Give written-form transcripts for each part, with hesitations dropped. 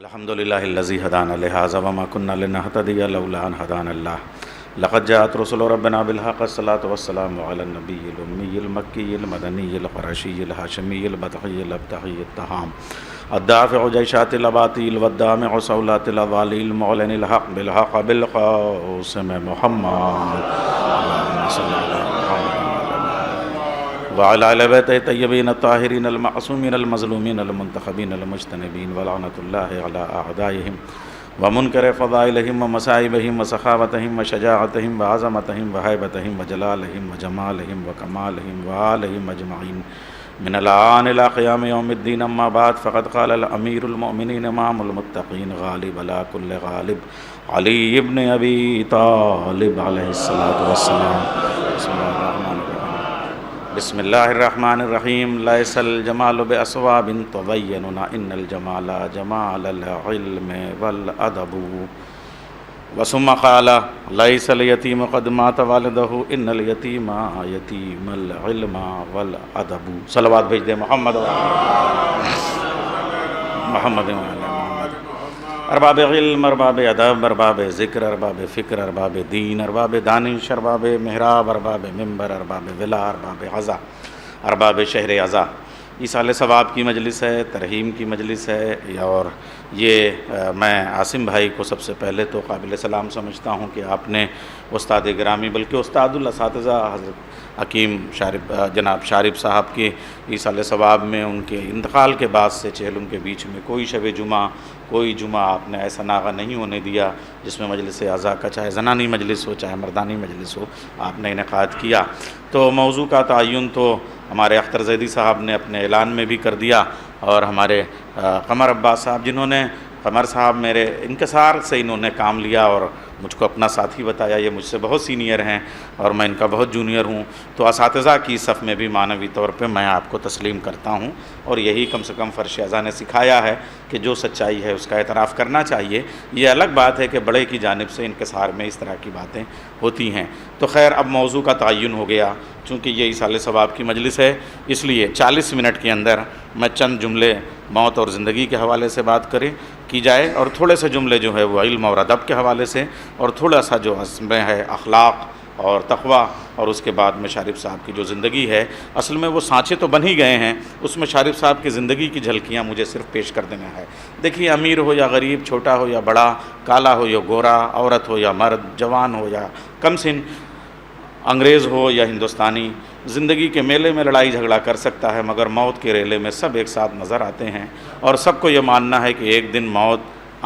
الحمد للہ الذی ہدانا لہذا وما كنا لنهتدی لولا ان هدانا اللہ لقد جاءت رسل ربنا بالحق الصلاة والسلام على النبی الأمی المکی المدنی القرشی الہاشمی البطحی الابتحی التہام الدافع جیشات الاباطیل والدامع صولات الاضالیل المعلن الحق بالحق بالقاسم محمد صلی اللہ وعلى آل بیتہ الطیبین الطاہرین المعصومین المظلومین المنتخبین المجتنبین ولعنۃ اللہ علی اعدائہم ومنکر فضائلہم ومصائبہم وسخاوتہم وشجاعتہم وعظمتہم وہیبتہم وجلالہم وجمالہم وکمالہم وآلہم اجمعین من الآن الى قیام یوم الدین اما بعد فقد قال الامیر المؤمنین امام المتقین غالب علی کل غالب علی ابن ابی طالب علیہ الصلاۃ والسلام بسم اللہ الرحمن الرحیم لیس الجمال باسواب تضیننا ان الجمال جمال العلم والادب وثم قال لیس الیتیم قد مات والدہ ان الیتیم یتیم العلم والادب صلوات بھیج دیں محمد محمد ارباب علم ارباب ادب ارباب ذکر ارباب فکر ارباب دین ارباب دانش ارباب محراب ارباب منبر ارباب ولا ارباب عزا ارباب شہر عزا ایصال ثواب کی مجلس ہے، ترحیم کی مجلس ہے، اور یہ میں عاصم بھائی کو سب سے پہلے تو قابل سلام سمجھتا ہوں کہ آپ نے استاد گرامی بلکہ استاد الاساتذہ حضرت حکیم جناب شارب صاحب کے ایصال ثواب میں ان کے انتقال کے بعد سے چہلم کے بیچ میں کوئی شب جمعہ کوئی جمعہ آپ نے ایسا ناغہ نہیں ہونے دیا جس میں مجلس عزا کا چاہے زنانی مجلس ہو چاہے مردانی مجلس ہو آپ نے انعقاد کیا۔ تو موضوع کا تعین تو ہمارے اختر زیدی صاحب نے اپنے اعلان میں بھی کر دیا، اور ہمارے قمر عباس صاحب جنہوں نے قمر صاحب میرے انکسار سے انہوں نے کام لیا اور مجھ کو اپنا ساتھی بتایا، یہ مجھ سے بہت سینئر ہیں اور میں ان کا بہت جونیئر ہوں، تو اساتذہ کی صف میں بھی معنوی طور پہ میں آپ کو تسلیم کرتا ہوں، اور یہی کم سے کم فرش اعضاء نے سکھایا ہے کہ جو سچائی ہے اس کا اعتراف کرنا چاہیے۔ یہ الگ بات ہے کہ بڑے کی جانب سے انکسار میں اس طرح کی باتیں ہوتی ہیں۔ تو خیر اب موضوع کا تعین ہو گیا، چونکہ یہ ایصال ثواب کی مجلس ہے، اس لیے 40 منٹ کے اندر میں چند جملے موت اور زندگی کے حوالے سے بات کی جائے، اور تھوڑے سے جملے جو ہے وہ علم اور ادب کے حوالے سے، اور تھوڑا سا جو اس میں ہے اخلاق اور تقویٰ، اور اس کے بعد میں شارب صاحب کی جو زندگی ہے، اصل میں وہ سانچے تو بن ہی گئے ہیں، اس میں شارب صاحب کی زندگی کی جھلکیاں مجھے صرف پیش کر دینا ہے۔ دیکھیے، امیر ہو یا غریب، چھوٹا ہو یا بڑا، کالا ہو یا گورا، عورت ہو یا مرد، جوان ہو یا کم سن، انگریز ہو یا ہندوستانی، زندگی کے میلے میں لڑائی جھگڑا کر سکتا ہے، مگر موت کے ریلے میں سب ایک ساتھ نظر آتے ہیں، اور سب کو یہ ماننا ہے کہ ایک دن موت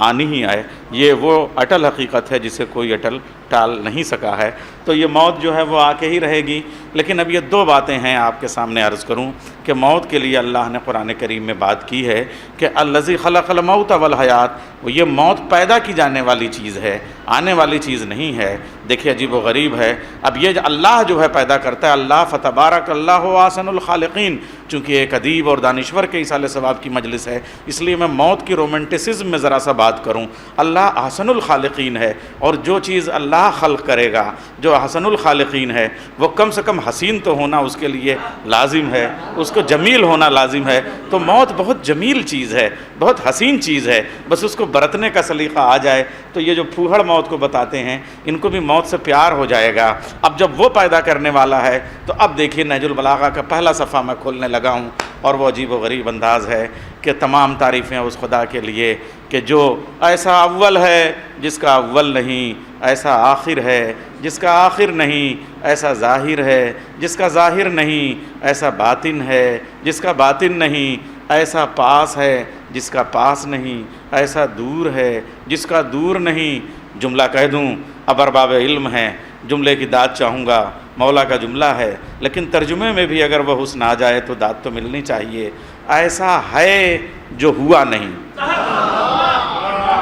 آنی ہی آئے۔ یہ وہ اٹل حقیقت ہے جسے کوئی اٹل ٹال نہیں سکا ہے۔ تو یہ موت جو ہے وہ آ کے ہی رہے گی، لیکن اب یہ دو باتیں ہیں آپ کے سامنے عرض کروں کہ موت کے لیے اللہ نے قرآن کریم میں بات کی ہے کہ الذی خلق الموت والحیات، وہ یہ موت پیدا کی جانے والی چیز ہے، آنے والی چیز نہیں ہے۔ دیکھیے عجیب و غریب ہے، اب یہ اللہ جو ہے پیدا کرتا ہے، اللہ فتبارک اللہ احسن الخالقین، چونکہ ایک ادیب اور دانشور کے ایصال ثواب کی مجلس ہے، اس لیے میں موت کی رومنٹسزم میں ذرا سا بات کروں۔ اللہ احسن الخالقین ہے، اور جو چیز اللہ خلق کرے گا، جو احسن الخالقین ہے، وہ کم سے کم حسین تو ہونا اس کے لیے لازم ہے، اس کو جمیل ہونا لازم ہے۔ تو موت بہت جمیل چیز ہے، بہت حسین چیز ہے، بس اس کو برتنے کا سلیقہ آ جائے تو یہ جو پھوہڑ موت کو بتاتے ہیں، ان کو بھی موت سے پیار ہو جائے گا۔ اب جب وہ پیدا کرنے والا ہے تو اب دیکھیے نہج البلاغہ کا پہلا صفحہ میں کھولنے لگا ہوں، اور وہ عجیب و غریب انداز ہے کہ تمام تعریفیں اس خدا کے لیے کہ جو ایسا اول ہے جس کا اول نہیں، ایسا آخر ہے جس کا آخر نہیں، ایسا ظاہر ہے جس کا ظاہر نہیں، ایسا باطن ہے جس کا باطن نہیں، ایسا پاس ہے جس کا پاس نہیں، ایسا دور ہے جس کا دور نہیں۔ جملہ کہہ دوں، اب ارباب علم ہیں، جملے کی داد چاہوں گا، مولا کا جملہ ہے، لیکن ترجمے میں بھی اگر وہ حسن آ جائے تو داد تو ملنی چاہیے۔ ایسا ہے جو ہوا نہیں۔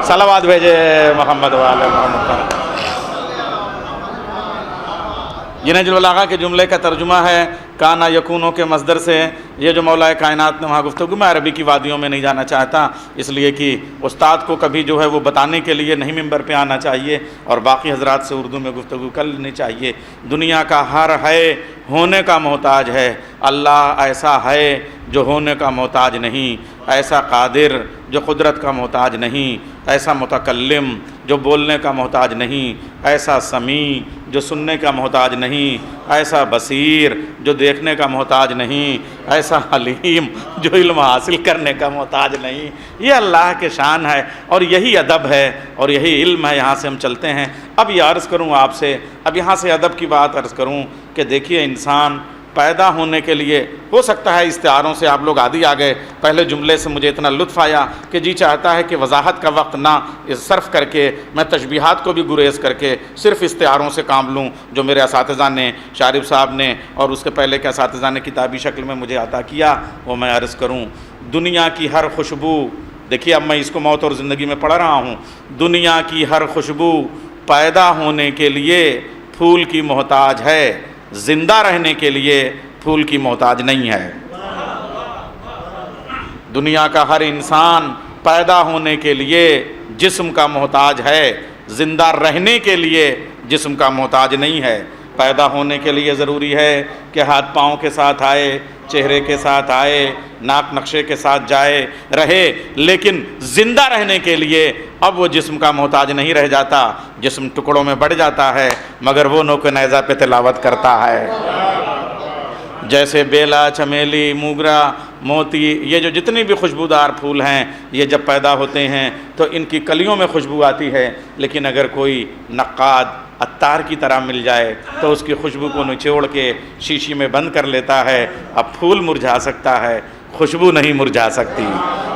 صلوات بھیجے محمد والے محمد۔ یہ نہج البلاغہ کے جملے کا ترجمہ ہے کانا یکونوں کے مصدر سے۔ یہ جو مولا کائنات نے وہاں گفتگو، میں عربی کی وادیوں میں نہیں جانا چاہتا، اس لیے کہ استاد کو کبھی جو ہے وہ بتانے کے لیے نہیں ممبر پہ آنا چاہیے، اور باقی حضرات سے اردو میں گفتگو کر لینی چاہیے۔ دنیا کا ہر ہے ہونے کا محتاج ہے، اللہ ایسا ہے جو ہونے کا محتاج نہیں، ایسا قادر جو قدرت کا محتاج نہیں، ایسا متکلم جو بولنے کا محتاج نہیں، ایسا سمیع جو سننے کا محتاج نہیں، ایسا بصیر جو دیکھنے کا محتاج نہیں، ایسا حلیم جو علم حاصل کرنے کا محتاج نہیں۔ یہ اللہ کے شان ہے اور یہی ادب ہے اور یہی علم ہے۔ یہاں سے ہم چلتے ہیں۔ اب یہ عرض کروں آپ سے، اب یہاں سے ادب کی بات عرض کروں کہ دیکھیے انسان پیدا ہونے کے لیے، ہو سکتا ہے استعاروں سے آپ لوگ عادی آ گئے، پہلے جملے سے مجھے اتنا لطف آیا کہ جی چاہتا ہے کہ وضاحت کا وقت نہ صرف کر کے میں تشبیہات کو بھی گریز کر کے صرف استعاروں سے کام لوں جو میرے اساتذہ نے، شارف صاحب نے اور اس کے پہلے کے اساتذہ نے کتابی شکل میں مجھے عطا کیا، وہ میں عرض کروں۔ دنیا کی ہر خوشبو، دیکھیے اب میں اس کو موت اور زندگی میں پڑھ رہا ہوں، دنیا کی ہر خوشبو پیدا ہونے کے لیے پھول کی محتاج ہے، زندہ رہنے کے لیے پھول کی محتاج نہیں ہے۔ دنیا کا ہر انسان پیدا ہونے کے لیے جسم کا محتاج ہے، زندہ رہنے کے لیے جسم کا محتاج نہیں ہے۔ پیدا ہونے کے لیے ضروری ہے کہ ہاتھ پاؤں کے ساتھ آئے، چہرے کے ساتھ آئے، ناک نقشے کے ساتھ جائے رہے، لیکن زندہ رہنے کے لیے اب وہ جسم کا محتاج نہیں رہ جاتا۔ جسم ٹکڑوں میں بڑھ جاتا ہے مگر وہ نوک نیزہ پہ تلاوت کرتا ہے۔ جیسے بیلا، چمیلی، موگرا، موتی، یہ جو جتنی بھی خوشبودار پھول ہیں، یہ جب پیدا ہوتے ہیں تو ان کی کلیوں میں خوشبو آتی ہے، لیکن اگر کوئی نقاد عطار کی طرح مل جائے تو اس کی خوشبو کو نچوڑ کے شیشی میں بند کر لیتا ہے۔ اب پھول مرجھا سکتا ہے، خوشبو نہیں مرجھا سکتی۔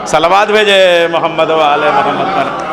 صلوات بھیجے محمد و آل محمد پر۔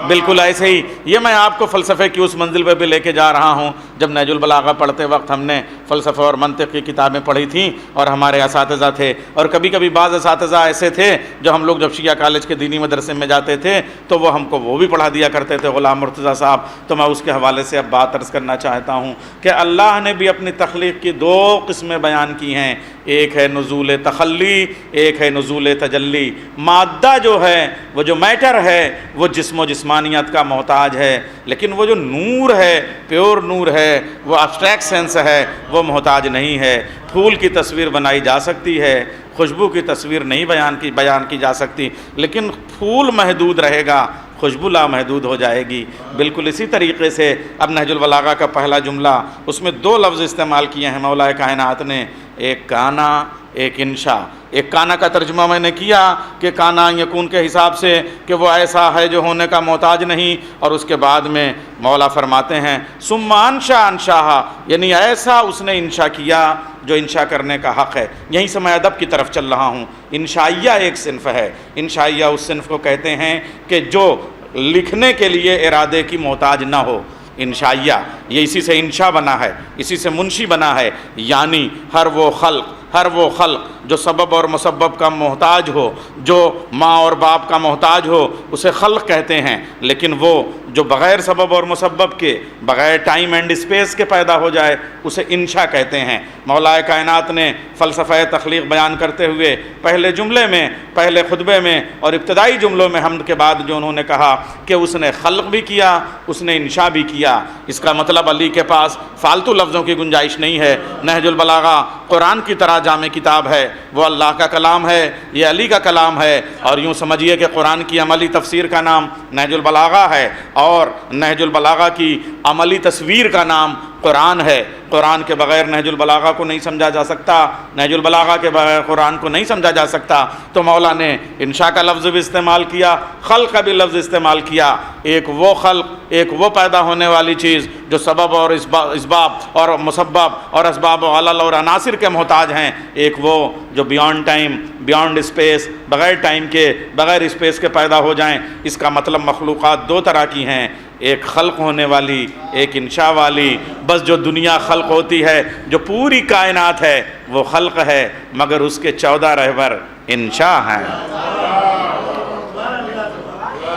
بالکل ایسے ہی یہ میں آپ کو فلسفے کی اس منزل پہ بھی لے کے جا رہا ہوں۔ جب نہج البلاغہ پڑھتے وقت ہم نے فلسفہ اور منطق کی کتابیں پڑھی تھیں اور ہمارے اساتذہ تھے، اور کبھی کبھی بعض اساتذہ ایسے تھے جو ہم لوگ جب شیعہ کالج کے دینی مدرسے میں جاتے تھے تو وہ ہم کو وہ بھی پڑھا دیا کرتے تھے، غلام مرتضیٰ صاحب۔ تو میں اس کے حوالے سے اب بات عرض کرنا چاہتا ہوں کہ اللہ نے بھی اپنی تخلیق کی دو قسمیں بیان کی ہیں، ایک ہے نزول تخلی، ایک ہے نزول تجلی۔ مادہ جو ہے، وہ جو میٹر ہے، وہ جسم و جسمانیت کا محتاج ہے، لیکن وہ جو نور ہے، پیور نور ہے، وہ ابسٹریکٹ سینس ہے، وہ محتاج نہیں ہے۔ پھول کی تصویر بنائی جا سکتی ہے، خوشبو کی تصویر نہیں بیان کی جا سکتی، لیکن پھول محدود رہے گا، خوشبو لامحدود ہو جائے گی۔ بالکل اسی طریقے سے اب نہج البلاغہ کا پہلا جملہ، اس میں دو لفظ استعمال کیے ہیں مولا کائنات نے، ایک کانا، ایک انشاء۔ ایک کانا کا ترجمہ میں نے کیا کہ کانا یکون کے حساب سے کہ وہ ایسا ہے جو ہونے کا محتاج نہیں، اور اس کے بعد میں مولا فرماتے ہیں ثم انشا انشاہا، یعنی ایسا اس نے انشاء کیا جو انشاء کرنے کا حق ہے۔ یہیں سے میں ادب کی طرف چل رہا ہوں۔ انشائیہ ایک صنف ہے، انشائیہ اس صنف کو کہتے ہیں کہ جو لکھنے کے لیے ارادے کی محتاج نہ ہو۔ انشائیہ یہ اسی سے انشاء بنا ہے، اسی سے منشی بنا ہے، یعنی ہر وہ خلق جو سبب اور مسبب کا محتاج ہو، جو ماں اور باپ کا محتاج ہو، اسے خلق کہتے ہیں۔ لیکن وہ جو بغیر سبب اور مسبب کے، بغیر ٹائم اینڈ اسپیس کے پیدا ہو جائے، اسے انشاء کہتے ہیں۔ مولا کائنات نے فلسفہ تخلیق بیان کرتے ہوئے پہلے جملے میں، پہلے خطبے میں اور ابتدائی جملوں میں حمد کے بعد جو انہوں نے کہا کہ اس نے خلق بھی کیا، اس نے انشاء بھی کیا، اس کا مطلب علی کے پاس فالتو لفظوں کی گنجائش نہیں ہے۔ نہج البلاغہ قرآن کی طرح جامع کتاب ہے، وہ اللہ کا کلام ہے، یہ علی کا کلام ہے، اور یوں سمجھیے کہ قرآن کی عملی تفسیر کا نام نہج البلاغہ ہے اور نہج البلاغہ کی عملی تصویر کا نام قرآن ہے۔ قرآن کے بغیر نہج البلاغہ کو نہیں سمجھا جا سکتا، نہج البلاغہ کے بغیر قرآن کو نہیں سمجھا جا سکتا۔ تو مولا نے انشاء کا لفظ بھی استعمال کیا، خلق کا بھی لفظ استعمال کیا۔ ایک وہ خلق، ایک وہ پیدا ہونے والی چیز جو سبب اور اسباب اور مسبب اور اسباب و علل اور عناصر کے محتاج ہیں، ایک وہ جو بیانڈ ٹائم، بیانڈ اسپیس، بغیر ٹائم کے، بغیر اسپیس کے پیدا ہو جائیں۔ اس کا مطلب مخلوقات دو طرح کی ہیں، ایک خلق ہونے والی، ایک انشاء والی۔ بس جو دنیا خلق ہوتی ہے، جو پوری کائنات ہے، وہ خلق ہے، مگر اس کے 14 رہبر انشاء ہیں۔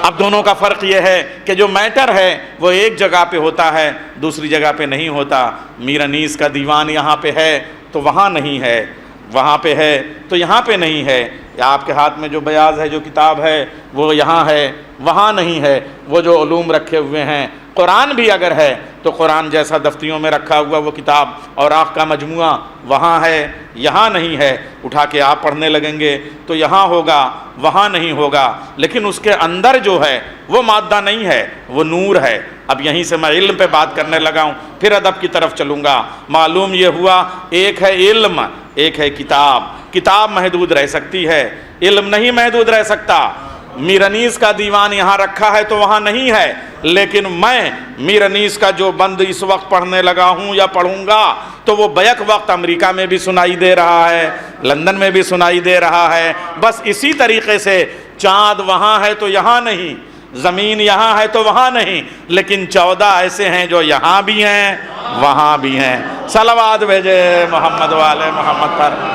اب دونوں کا فرق یہ ہے کہ جو میٹر ہے وہ ایک جگہ پہ ہوتا ہے، دوسری جگہ پہ نہیں ہوتا۔ میر انیس کا دیوان یہاں پہ ہے تو وہاں نہیں ہے، وہاں پہ ہے تو یہاں پہ نہیں ہے۔ یا آپ کے ہاتھ میں جو بیاض ہے، جو کتاب ہے، وہ یہاں ہے، وہاں نہیں ہے۔ وہ جو علوم رکھے ہوئے ہیں، قرآن بھی اگر ہے تو قرآن جیسا دفتیوں میں رکھا ہوا وہ کتاب اور آنکھ کا مجموعہ وہاں ہے یہاں نہیں ہے، اٹھا کے آپ پڑھنے لگیں گے تو یہاں ہوگا وہاں نہیں ہوگا، لیکن اس کے اندر جو ہے وہ مادہ نہیں ہے، وہ نور ہے۔ اب یہیں سے میں علم پہ بات کرنے لگا ہوں، پھر ادب کی طرف چلوں گا۔ معلوم یہ ہوا ایک ہے علم، ایک ہے کتاب۔ کتاب محدود رہ سکتی ہے، علم نہیں محدود رہ سکتا۔ میر انیس کا دیوان یہاں رکھا ہے تو وہاں نہیں ہے، لیکن میں میر انیس کا جو بند اس وقت پڑھنے لگا ہوں یا پڑھوں گا تو وہ بیک وقت امریکہ میں بھی سنائی دے رہا ہے، لندن میں بھی سنائی دے رہا ہے۔ بس اسی طریقے سے چاند وہاں ہے تو یہاں نہیں، زمین یہاں ہے تو وہاں نہیں، لیکن 14 ایسے ہیں جو یہاں بھی ہیں وہاں بھی ہیں۔ صلوات بھیجے محمد والے محمد پر۔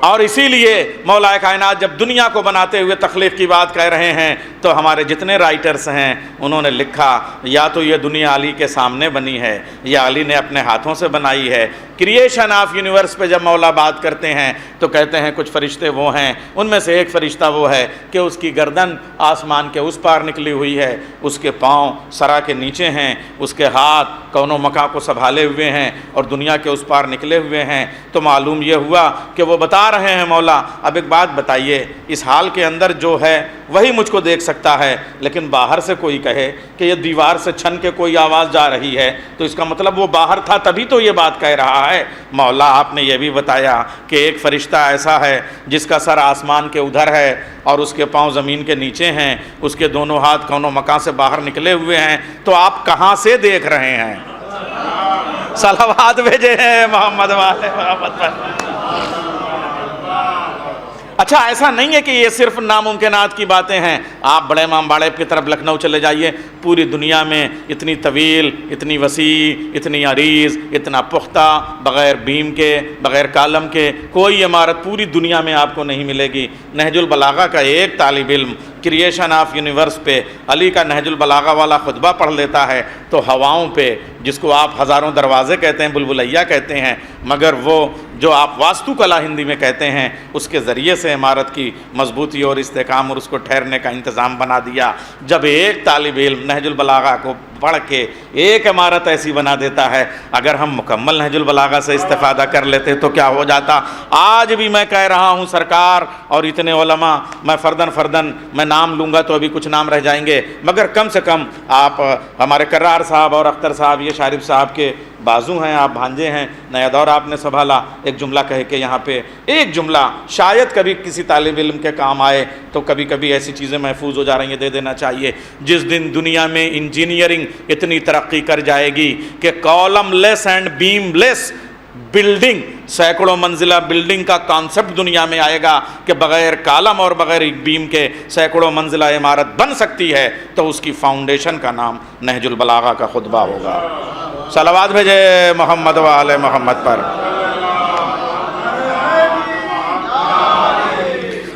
اور اسی لیے مولا کائنات جب دنیا کو بناتے ہوئے تخلیق کی بات کہہ رہے ہیں تو ہمارے جتنے رائٹرز ہیں انہوں نے لکھا یا تو یہ دنیا علی کے سامنے بنی ہے یا علی نے اپنے ہاتھوں سے بنائی ہے۔ کریشن آف یونیورس پہ جب مولا بات کرتے ہیں تو کہتے ہیں کچھ فرشتے وہ ہیں، ان میں سے ایک فرشتہ وہ ہے کہ اس کی گردن آسمان کے اس پار نکلی ہوئی ہے، اس کے پاؤں سرا کے نیچے ہیں، اس کے ہاتھ کون و مکان کو سنبھالے ہوئے ہیں اور دنیا کے اس پار نکلے ہوئے ہیں۔ تو معلوم یہ ہوا کہ وہ بتا رہے ہیں مولا اب ایک بات بتائیے، اس حال کے اندر جو ہے وہی مجھ کو دیکھ سکتا ہے، لیکن باہر سے کوئی کہے کہ یہ دیوار سے چھن کے کوئی آواز جا رہی ہے تو اس کا مطلب وہ باہر تھا تبھی تو یہ بات کہہ رہا ہے۔ مولا آپ نے یہ بھی بتایا کہ ایک فرشتہ ایسا ہے جس کا سر آسمان کے ادھر ہے اور اس کے پاؤں زمین کے نیچے ہیں، اس کے دونوں ہاتھ کون و مکان سے باہر نکلے ہوئے ہیں، تو آپ کہاں سے دیکھ رہے ہیں؟ صلوات بھیجے ہیں محمد والے محمد پر۔ اچھا ایسا نہیں ہے کہ یہ صرف ناممکنات کی باتیں ہیں۔ آپ بڑے امام باڑے کی طرف لکھنؤ چلے جائیے، پوری دنیا میں اتنی طویل، اتنی وسیع، اتنی عریض، اتنا پختہ، بغیر بیم کے، بغیر کالم کے کوئی عمارت پوری دنیا میں آپ کو نہیں ملے گی۔ نہج البلاغہ کا ایک طالب علم کریشن آف یونیورس پہ علی کا نہج البلاغہ والا خطبہ پڑھ لیتا ہے تو ہواؤں پہ، جس کو آپ ہزاروں دروازے کہتے ہیں، بلبلیہ کہتے ہیں، مگر وہ جو آپ واستو کلا ہندی میں کہتے ہیں، اس کے ذریعے سے عمارت کی مضبوطی اور استحکام اور اس کو ٹھہرنے کا انتظام بنا دیا۔ جب ایک طالب علم نہج البلاغہ کو پڑھ کے ایک عمارت ایسی بنا دیتا ہے، اگر ہم مکمل نہج البلاغہ سے استفادہ کر لیتے تو کیا ہو جاتا؟ آج بھی میں کہہ رہا ہوں سرکار اور اتنے علماء، میں فردن میں نام لوں گا تو ابھی کچھ نام رہ جائیں گے، مگر کم سے کم آپ ہمارے کرار صاحب اور اختر صاحب، یہ شارف صاحب کے بازو ہیں، آپ بھانجے ہیں، نیا دور آپ نے سنبھالا، ایک جملہ کہے کہ یہاں پہ ایک جملہ شاید کبھی کسی طالب علم کے کام آئے، تو کبھی کبھی ایسی چیزیں محفوظ ہو جا رہی ہیں، دے دینا چاہیے۔ جس دن دنیا میں انجینئرنگ اتنی ترقی کر جائے گی کہ column less and beam less building, سینکڑوں منزلہ بلڈنگ کا کانسیپٹ دنیا میں آئے گا کہ بغیر کالم اور بغیر بیم کے سینکڑوں منزلہ عمارت بن سکتی ہے، تو اس کی فاؤنڈیشن کا نام نہج البلاغہ کا خطبہ ہوگا۔ صلوات بھیجے محمد وآل محمد پر۔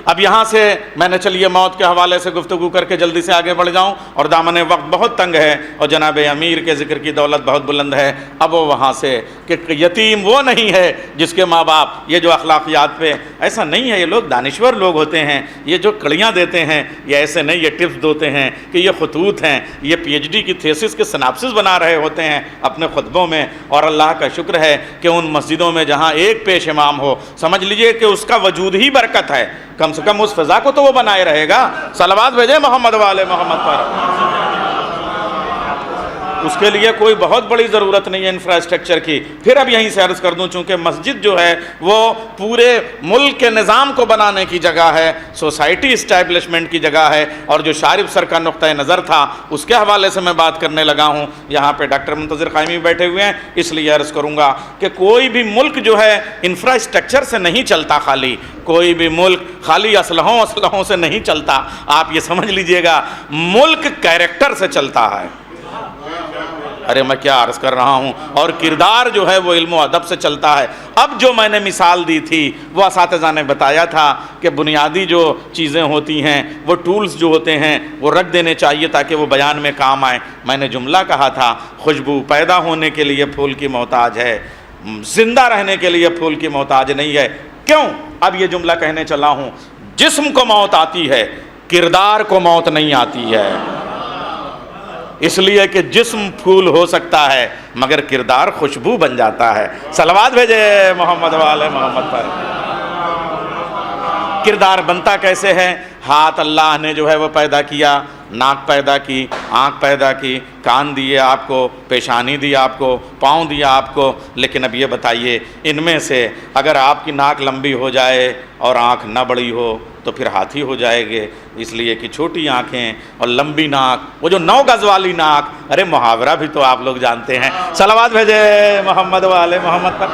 اب یہاں سے میں نے چلیے موت کے حوالے سے گفتگو کر کے جلدی سے آگے بڑھ جاؤں، اور دامن وقت بہت تنگ ہے اور جناب امیر کے ذکر کی دولت بہت بلند ہے۔ اب وہ وہاں سے کہ یتیم وہ نہیں ہے جس کے ماں باپ، یہ جو اخلاقیات پہ ایسا نہیں ہے، یہ لوگ دانشور لوگ ہوتے ہیں، یہ جو کڑیاں دیتے ہیں یہ ایسے نہیں، یہ ٹپس دیتے ہیں کہ یہ خطوط ہیں، یہ پی ایچ ڈی کی تھیسس کے سناپسس بنا رہے ہوتے ہیں اپنے خطبوں میں۔ اور اللہ کا شکر ہے کہ ان مسجدوں میں جہاں ایک پیش امام ہو، سمجھ لیجئے کہ اس کا وجود ہی برکت ہے، کم سے کم اس فضا کو تو وہ بنائے رہے گا۔ صلوات بھیجے محمد والے محمد پر۔ اس کے لیے کوئی بہت بڑی ضرورت نہیں ہے انفراسٹرکچر کی۔ پھر اب یہیں سے عرض کر دوں، چونکہ مسجد جو ہے وہ پورے ملک کے نظام کو بنانے کی جگہ ہے، سوسائٹی اسٹیبلشمنٹ کی جگہ ہے، اور جو شارف سر کا نقطۂ نظر تھا اس کے حوالے سے میں بات کرنے لگا ہوں۔ یہاں پہ ڈاکٹر منتظر قائمی بیٹھے ہوئے ہیں، اس لیے عرض کروں گا کہ کوئی بھی ملک جو ہے انفراسٹرکچر سے نہیں چلتا، خالی کوئی بھی ملک خالی اسلحوں سے نہیں چلتا۔ آپ یہ سمجھ لیجئے گا، ملک کیریکٹر سے چلتا ہے۔ ارے میں کیا عرض کر رہا ہوں، اور کردار جو ہے وہ علم و ادب سے چلتا ہے۔ اب جو میں نے مثال دی تھی وہ اساتذہ نے بتایا تھا کہ بنیادی جو چیزیں ہوتی ہیں، وہ ٹولز جو ہوتے ہیں وہ رکھ دینے چاہیے تاکہ وہ بیان میں کام آئے۔ میں نے جملہ کہا تھا، خوشبو پیدا ہونے کے لیے پھول کی محتاج ہے، زندہ رہنے کے لیے پھول کی محتاج نہیں ہے۔ کیوں؟ اب یہ جملہ کہنے چلا ہوں، جسم کو موت آتی ہے، کردار کو موت نہیں آتی ہے۔ اس لیے کہ جسم پھول ہو سکتا ہے مگر کردار خوشبو بن جاتا ہے. صلوات بھیجے محمد والے محمد پر. کردار بنتا کیسے ہے؟ ہاتھ اللہ نے جو ہے وہ پیدا کیا، ناک پیدا کی، آنکھ پیدا کی، کان دیے آپ کو، پیشانی دی آپ کو، پاؤں دیا آپ کو. لیکن اب یہ بتائیے ان میں سے اگر آپ کی ناک لمبی ہو جائے اور آنکھ نہ بڑی ہو تو پھر ہاتھی ہو جائے گے. اس لیے کہ چھوٹی آنکھیں اور لمبی ناک، وہ جو 9 گز والی ناک، ارے محاورہ بھی تو آپ لوگ جانتے ہیں. صلوات بھیجے محمد والے محمد پر.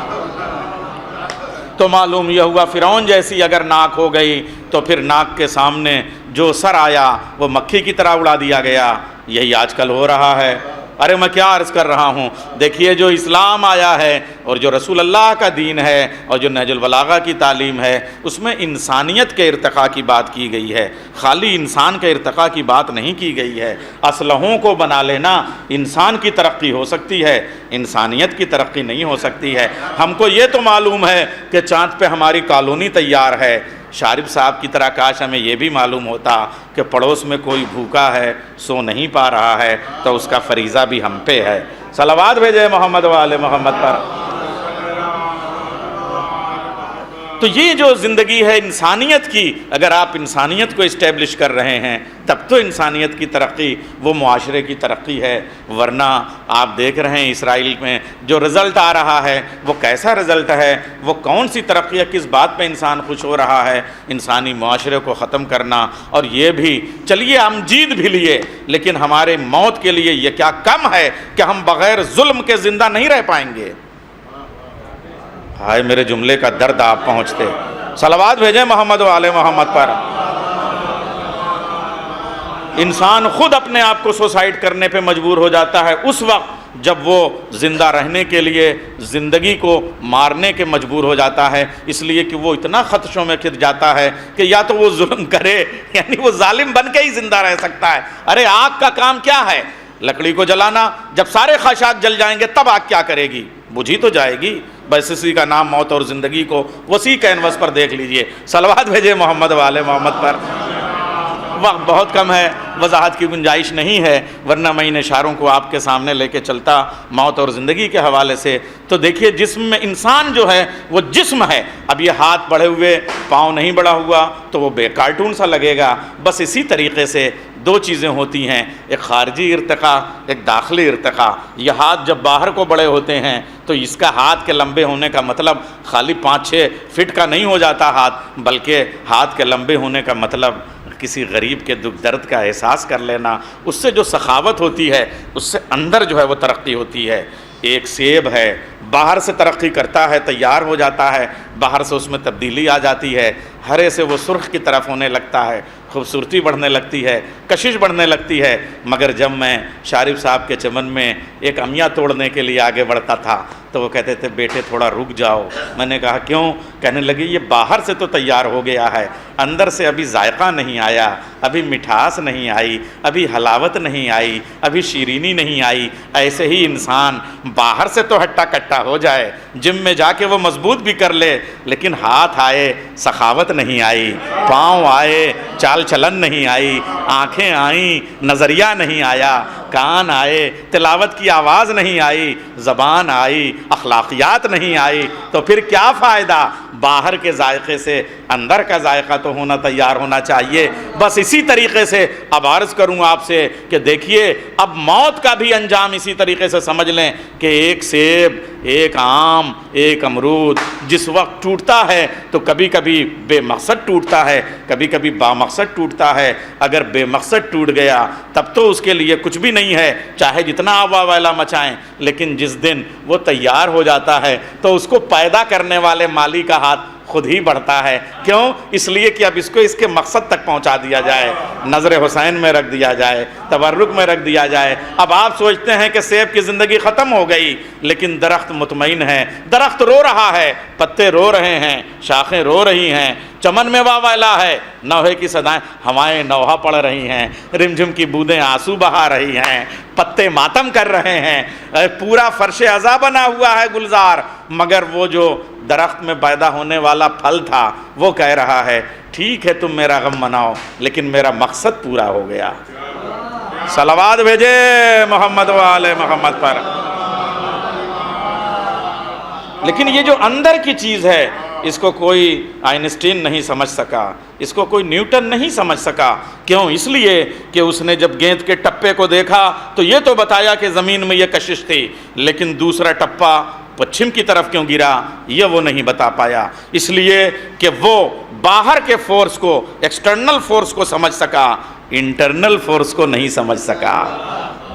تو معلوم یہ ہوا فرعون جیسی اگر ناک ہو گئی تو پھر ناک کے سامنے جو سر آیا وہ مکھی کی طرح اڑا دیا گیا. یہی آج کل ہو رہا ہے. ارے میں کیا عرض کر رہا ہوں، دیکھیے جو اسلام آیا ہے اور جو رسول اللہ کا دین ہے اور جو نہج البلاغہ کی تعلیم ہے، اس میں انسانیت کے ارتقاء کی بات کی گئی ہے، خالی انسان کے ارتقاء کی بات نہیں کی گئی ہے. اسلحوں کو بنا لینا انسان کی ترقی ہو سکتی ہے، انسانیت کی ترقی نہیں ہو سکتی ہے. ہم کو یہ تو معلوم ہے کہ چاند پہ ہماری کالونی تیار ہے. شارف صاحب کی طرح کاش ہمیں یہ بھی معلوم ہوتا کہ پڑوس میں کوئی بھوکا ہے، سو نہیں پا رہا ہے، تو اس کا فریضہ بھی ہم پہ ہے. صلوات بھیجے محمد والے محمد پر. تو یہ جو زندگی ہے انسانیت کی، اگر آپ انسانیت کو اسٹیبلش کر رہے ہیں تب تو انسانیت کی ترقی وہ معاشرے کی ترقی ہے. ورنہ آپ دیکھ رہے ہیں اسرائیل میں جو رزلٹ آ رہا ہے وہ کیسا رزلٹ ہے، وہ کون سی ترقی ہے، کس بات پہ انسان خوش ہو رہا ہے. انسانی معاشرے کو ختم کرنا. اور یہ بھی چلیے ہم جیت بھی لیے، لیکن ہمارے موت کے لیے یہ کیا کم ہے کہ ہم بغیر ظلم کے زندہ نہیں رہ پائیں گے. ہائے میرے جملے کا درد آپ پہنچتے. صلوات بھیجیں محمد والے محمد پر. انسان خود اپنے آپ کو سوسائڈ کرنے پہ مجبور ہو جاتا ہے اس وقت جب وہ زندہ رہنے کے لیے زندگی کو مارنے کے مجبور ہو جاتا ہے. اس لیے کہ وہ اتنا خدشوں میں کھد جاتا ہے کہ یا تو وہ ظلم کرے، یعنی وہ ظالم بن کے ہی زندہ رہ سکتا ہے. ارے آگ کا کام کیا ہے؟ لکڑی کو جلانا. جب سارے خاشاک جل جائیں گے تب آگ کیا کرے گی؟ بجھی تو جائے گی. بس اسی کا نام موت اور زندگی کو وسیع کینوس پر دیکھ لیجئے. صلوات بھیجے محمد والے محمد پر. وقت بہت کم ہے، وضاحت کی گنجائش نہیں ہے، ورنہ میں ان اشاروں کو آپ کے سامنے لے کے چلتا موت اور زندگی کے حوالے سے. تو دیکھیے جسم میں انسان جو ہے وہ جسم ہے. اب یہ ہاتھ بڑھے ہوئے پاؤں نہیں بڑھا ہوا تو وہ بے کارٹون سا لگے گا. بس اسی طریقے سے 2 چیزیں ہوتی ہیں، ایک خارجی ارتقاء، ایک داخلی ارتقاء. یہ ہاتھ جب باہر کو بڑے ہوتے ہیں تو اس کا ہاتھ کے لمبے ہونے کا مطلب خالی 5-6 فٹ کا نہیں ہو جاتا ہاتھ، بلکہ ہاتھ کے لمبے ہونے کا مطلب کسی غریب کے دکھ درد کا احساس کر لینا. اس سے جو سخاوت ہوتی ہے اس سے اندر جو ہے وہ ترقی ہوتی ہے. ایک سیب ہے، باہر سے ترقی کرتا ہے، تیار ہو جاتا ہے، باہر سے اس میں تبدیلی آ جاتی ہے، ہرے سے وہ سرخ کی طرف ہونے لگتا ہے، خوبصورتی بڑھنے لگتی ہے، کشش بڑھنے لگتی ہے. مگر جب میں شارف صاحب کے چمن میں ایک امیہ توڑنے کے لیے آگے بڑھتا تھا تو وہ کہتے تھے بیٹے تھوڑا رک جاؤ. میں نے کہا کیوں؟ کہنے لگے یہ باہر سے تو تیار ہو گیا ہے، اندر سے ابھی ذائقہ نہیں آیا، ابھی مٹھاس نہیں آئی، ابھی حلاوت نہیں آئی، ابھی شیرینی نہیں آئی. ایسے ہی انسان باہر سے تو ہٹا کٹا ہو جائے، جم میں جا کے وہ مضبوط بھی کر لے، لیکن ہاتھ آئے سخاوت نہیں آئی، پاؤں آئے چال چلن نہیں آئی، آنکھیں آئیں نظریہ نہیں آیا، کان آئے تلاوت کی آواز نہیں آئی، زبان آئی اخلاقیات نہیں آئی، تو پھر کیا فائدہ؟ باہر کے ذائقے سے اندر کا ذائقہ تو ہونا تیار ہونا چاہیے. بس اسی طریقے سے اب عرض کروں آپ سے کہ دیکھیے اب موت کا بھی انجام اسی طریقے سے سمجھ لیں کہ ایک سیب، ایک آم، ایک امرود جس وقت ٹوٹتا ہے تو کبھی کبھی بے مقصد ٹوٹتا ہے، کبھی کبھی بامقصد ٹوٹتا ہے. اگر بے مقصد ٹوٹ گیا تب تو اس کے لیے کچھ بھی نہیں ہے، چاہے جتنا آوا ویلا مچائیں. لیکن جس دن وہ تیار ہو جاتا ہے تو اس کو پیدا کرنے والے مالی کا ہاتھ خود ہی بڑھتا ہے. کیوں؟ اس لیے کہ اب اس کو اس کے مقصد تک پہنچا دیا جائے، نظر حسین میں رکھ دیا جائے، تبرک میں رکھ دیا جائے. اب آپ سوچتے ہیں کہ سیب کی زندگی ختم ہو گئی، لیکن درخت مطمئن ہے، درخت رو رہا ہے، پتے رو رہے ہیں، شاخیں رو رہی ہیں، چمن میں واویلا ہے، نوحے کی صدائیں ہوائیں نوحہ پڑھ رہی ہیں، رمجھم کی بوندیں آنسو بہا رہی ہیں، پتے ماتم کر رہے ہیں، پورا فرش عزا بنا ہوا ہے گلزار. مگر وہ جو درخت میں پیدا ہونے والا پھل تھا وہ کہہ رہا ہے ٹھیک ہے تم میرا غم مناؤ لیکن میرا مقصد پورا ہو گیا. صلوات بھیجے محمد و آل محمد پر۔ لیکن یہ جو اندر کی چیز ہے اس کو کوئی آئنسٹین نہیں سمجھ سکا، اس کو کوئی نیوٹن نہیں سمجھ سکا۔ کیوں؟ اس لیے کہ اس نے جب گیند کے ٹپے کو دیکھا تو یہ تو بتایا کہ زمین میں یہ کشش تھی، لیکن دوسرا ٹپا پچھم کی طرف کیوں گرا یہ وہ نہیں بتا پایا، اس لیے کہ وہ باہر کے فورس کو، ایکسٹرنل فورس کو سمجھ سکا، انٹرنل فورس کو نہیں سمجھ سکا۔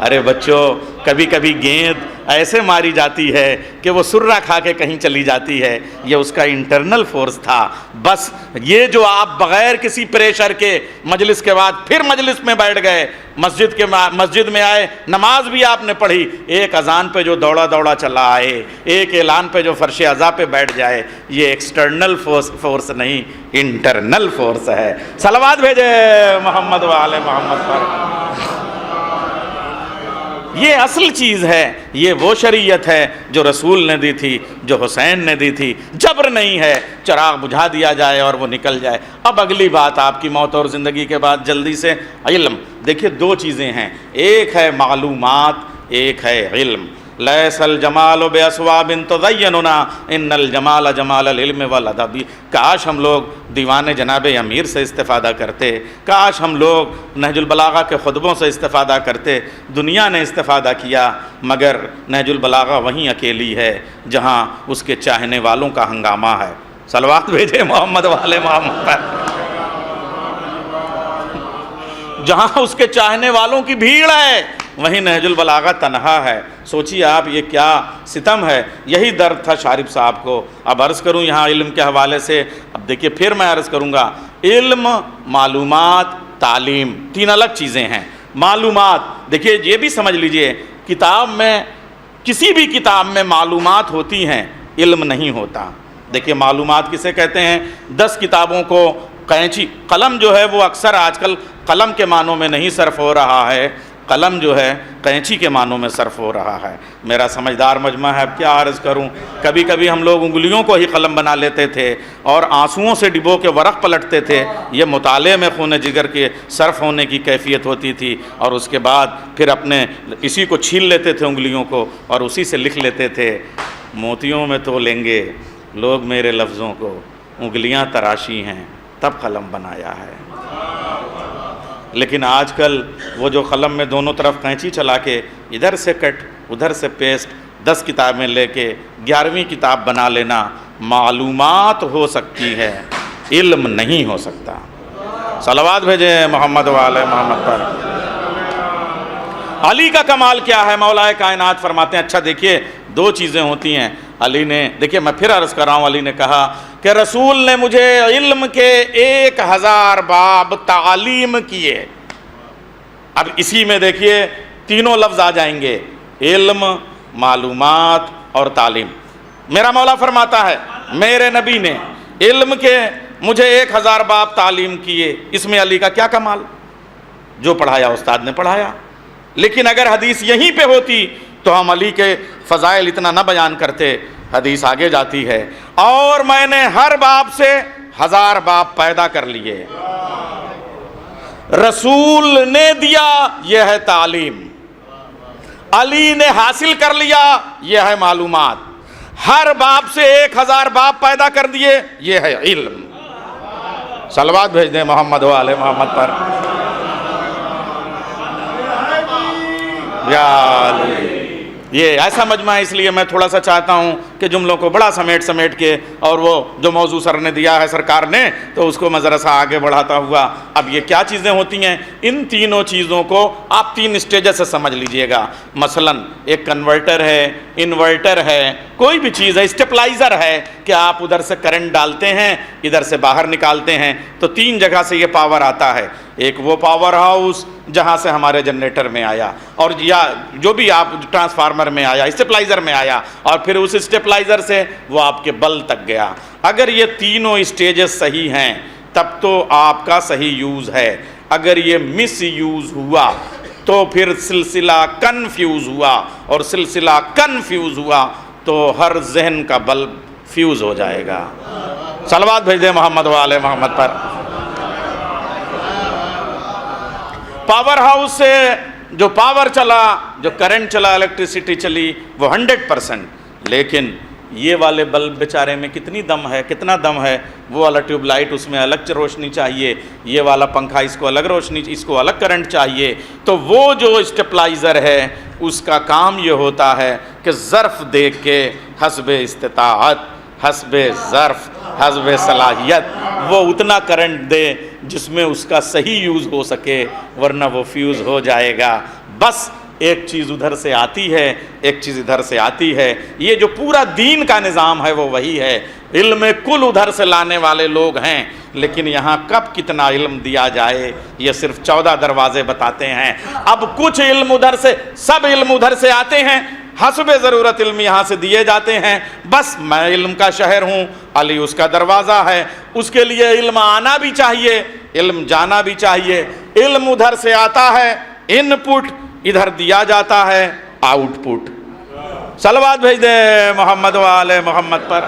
ارے بچوں، کبھی کبھی گیند ایسے ماری جاتی ہے کہ وہ سرہ کھا کے کہیں چلی جاتی ہے، یہ اس کا انٹرنل فورس تھا۔ بس یہ جو آپ بغیر کسی پریشر کے مجلس کے بعد پھر مجلس میں بیٹھ گئے، مسجد میں آئے، نماز بھی آپ نے پڑھی، ایک اذان پہ جو دوڑا چلا آئے، ایک اعلان پہ جو فرش عزا پہ بیٹھ جائے، یہ ایکسٹرنل فورس نہیں، انٹرنل فورس ہے۔ صلوات بھیجے محمد و آل محمد پر۔ یہ اصل چیز ہے، یہ وہ شریعت ہے جو رسول نے دی تھی، جو حسین نے دی تھی۔ جبر نہیں ہے، چراغ بجھا دیا جائے اور وہ نکل جائے۔ اب اگلی بات آپ کی موت اور زندگی کے بعد جلدی سے علم۔ دیکھیے دو چیزیں ہیں، ایک ہے معلومات، ایک ہے علم۔ لیس الجمال باسواب تزیننا ان الجمال جمال العلم والادب۔ کاش ہم لوگ دیوان جناب امیر سے استفادہ کرتے، کاش ہم لوگ نہج البلاغہ کے خطبوں سے استفادہ کرتے۔ دنیا نے استفادہ کیا، مگر نہج البلاغہ وہیں اکیلی ہے جہاں اس کے چاہنے والوں کا ہنگامہ ہے۔ صلوات بھیجے محمد والے محمد پر۔ جہاں اس کے چاہنے والوں کی بھیڑ ہے وہیں نہج البلاغہ تنہا ہے۔ سوچیے آپ، یہ کیا ستم ہے۔ یہی درد تھا شارب صاحب کو۔ اب عرض کروں یہاں علم کے حوالے سے، اب دیکھیے پھر میں عرض کروں گا، علم، معلومات، تعلیم، تین الگ چیزیں ہیں۔ معلومات، دیکھیے یہ بھی سمجھ لیجئے، کتاب میں، کسی بھی کتاب میں معلومات ہوتی ہیں، علم نہیں ہوتا۔ دیکھیے معلومات کسے کہتے ہیں؟ 10 کتابوں کو قینچی، قلم جو ہے وہ اکثر آج کل قلم کے معنوں میں نہیں صرف ہو رہا ہے، قلم جو ہے قینچی کے معنوں میں صرف ہو رہا ہے۔ میرا سمجھدار مجمع ہے، اب کیا عرض کروں، کبھی کبھی ہم لوگ انگلیوں کو ہی قلم بنا لیتے تھے اور آنسوؤں سے ڈبو کے ورق پلٹتے تھے۔ یہ مطالعے میں خون جگر کے صرف ہونے کی کیفیت ہوتی تھی، اور اس کے بعد پھر اپنے اسی کو چھیل لیتے تھے انگلیوں کو اور اسی سے لکھ لیتے تھے۔ موتیوں میں تو لیں گے لوگ میرے لفظوں کو، انگلیاں تراشی ہیں تب قلم بنایا ہے۔ لیکن آج کل وہ جو قلم میں دونوں طرف قینچی چلا کے ادھر سے کٹ ادھر سے پیسٹ 10 کتابیں لے کے 11ویں کتاب بنا لینا، معلومات ہو سکتی ہے، علم نہیں ہو سکتا۔ صلوات بھیجیں محمد و آل محمد پر۔ علی کا کمال کیا ہے؟ مولا کائنات فرماتے ہیں، اچھا دیکھیے دو چیزیں ہوتی ہیں۔ علی نے، دیکھیے میں پھر عرض کر رہا ہوں، علی نے کہا کہ رسول نے مجھے علم کے 1000 باب تعلیم کیے۔ اب اسی میں دیکھیے تینوں لفظ آ جائیں گے، علم، معلومات اور تعلیم۔ میرا مولا فرماتا ہے میرے نبی نے علم کے مجھے 1000 باب تعلیم کیے۔ اس میں علی کا کیا کمال، جو پڑھایا استاد نے پڑھایا۔ لیکن اگر حدیث یہیں پہ ہوتی تو ہم علی کے فضائل اتنا نہ بیان کرتے۔ حدیث آگے جاتی ہے، اور میں نے ہر باب سے 1000 باب پیدا کر لیے۔ رسول نے دیا، یہ ہے تعلیم۔ علی نے حاصل کر لیا، یہ ہے معلومات۔ ہر باب سے 1000 باب پیدا کر دیے، یہ ہے علم۔ صلوات بھیج دیں محمد و آل محمد پر۔ یا علی، یہ ایسا مجمع ہے، اس لیے میں تھوڑا سا چاہتا ہوں کہ جملوں کو بڑا سمیٹ کے، اور وہ جو موضوع سر نے دیا ہے سرکار نے، تو اس کو میں ذرا سا آگے بڑھاتا ہوا۔ اب یہ کیا چیزیں ہوتی ہیں؟ ان تینوں چیزوں کو آپ 3 اسٹیجز سے سمجھ لیجئے گا۔ مثلا ایک کنورٹر ہے، انورٹر ہے، کوئی بھی چیز ہے، اسٹیپلائزر ہے کہ آپ ادھر سے کرنٹ ڈالتے ہیں، ادھر سے باہر نکالتے ہیں، تو 3 جگہ سے یہ پاور آتا ہے۔ ایک وہ پاور ہاؤس جہاں سے ہمارے جنریٹر میں آیا، اور یا جو بھی آپ ٹرانسفارمر میں آیا، اسٹیپلائزر میں آیا، اور پھر اس اسٹیپلائزر سے وہ آپ کے بل تک گیا۔ اگر یہ تینوں اسٹیجز صحیح ہیں تب تو آپ کا صحیح یوز ہے۔ اگر یہ مس یوز ہوا تو پھر سلسلہ کنفیوز ہوا، اور سلسلہ کنفیوز ہوا تو ہر ذہن کا بلب فیوز ہو جائے گا۔ صلوات بھیج دیں محمد و آل محمد پر۔ پاور ہاؤس سے جو پاور چلا، جو کرنٹ چلا، الیکٹریسٹی چلی، وہ 100%، لیکن یہ والے بلب بیچارے میں کتنی دم ہے، کتنا دم ہے، وہ والا ٹیوب لائٹ اس میں الگ روشنی چاہیے، یہ والا پنکھا اس کو الگ روشنی، اس کو الگ کرنٹ چاہیے۔ تو وہ جو اسٹیپلائزر ہے اس کا کام یہ ہوتا ہے کہ ظرف دیکھ کے حسب استطاعت، حسب ظرف، حسب صلاحیت وہ اتنا کرنٹ دے جس میں اس کا صحیح یوز ہو سکے، ورنہ وہ فیوز ہو جائے گا۔ بس ایک چیز ادھر سے آتی ہے، ایک چیز ادھر سے آتی ہے۔ یہ جو پورا دین کا نظام ہے وہ وہی ہے۔ علم کل ادھر سے لانے والے لوگ ہیں، لیکن یہاں کب کتنا علم دیا جائے یہ صرف 14 دروازے بتاتے ہیں۔ اب کچھ علم ادھر سے، سب علم ادھر سے آتے ہیں، حسب ضرورت علم یہاں سے دیے جاتے ہیں۔ بس میں علم کا شہر ہوں، علی اس کا دروازہ ہے، اس کے لیے علم آنا بھی چاہیے، علم جانا بھی چاہیے۔ علم ادھر سے آتا ہے، ان پٹ ادھر دیا جاتا ہے، آؤٹ پٹ۔ صلوات بھیج دیں محمد وآل محمد پر۔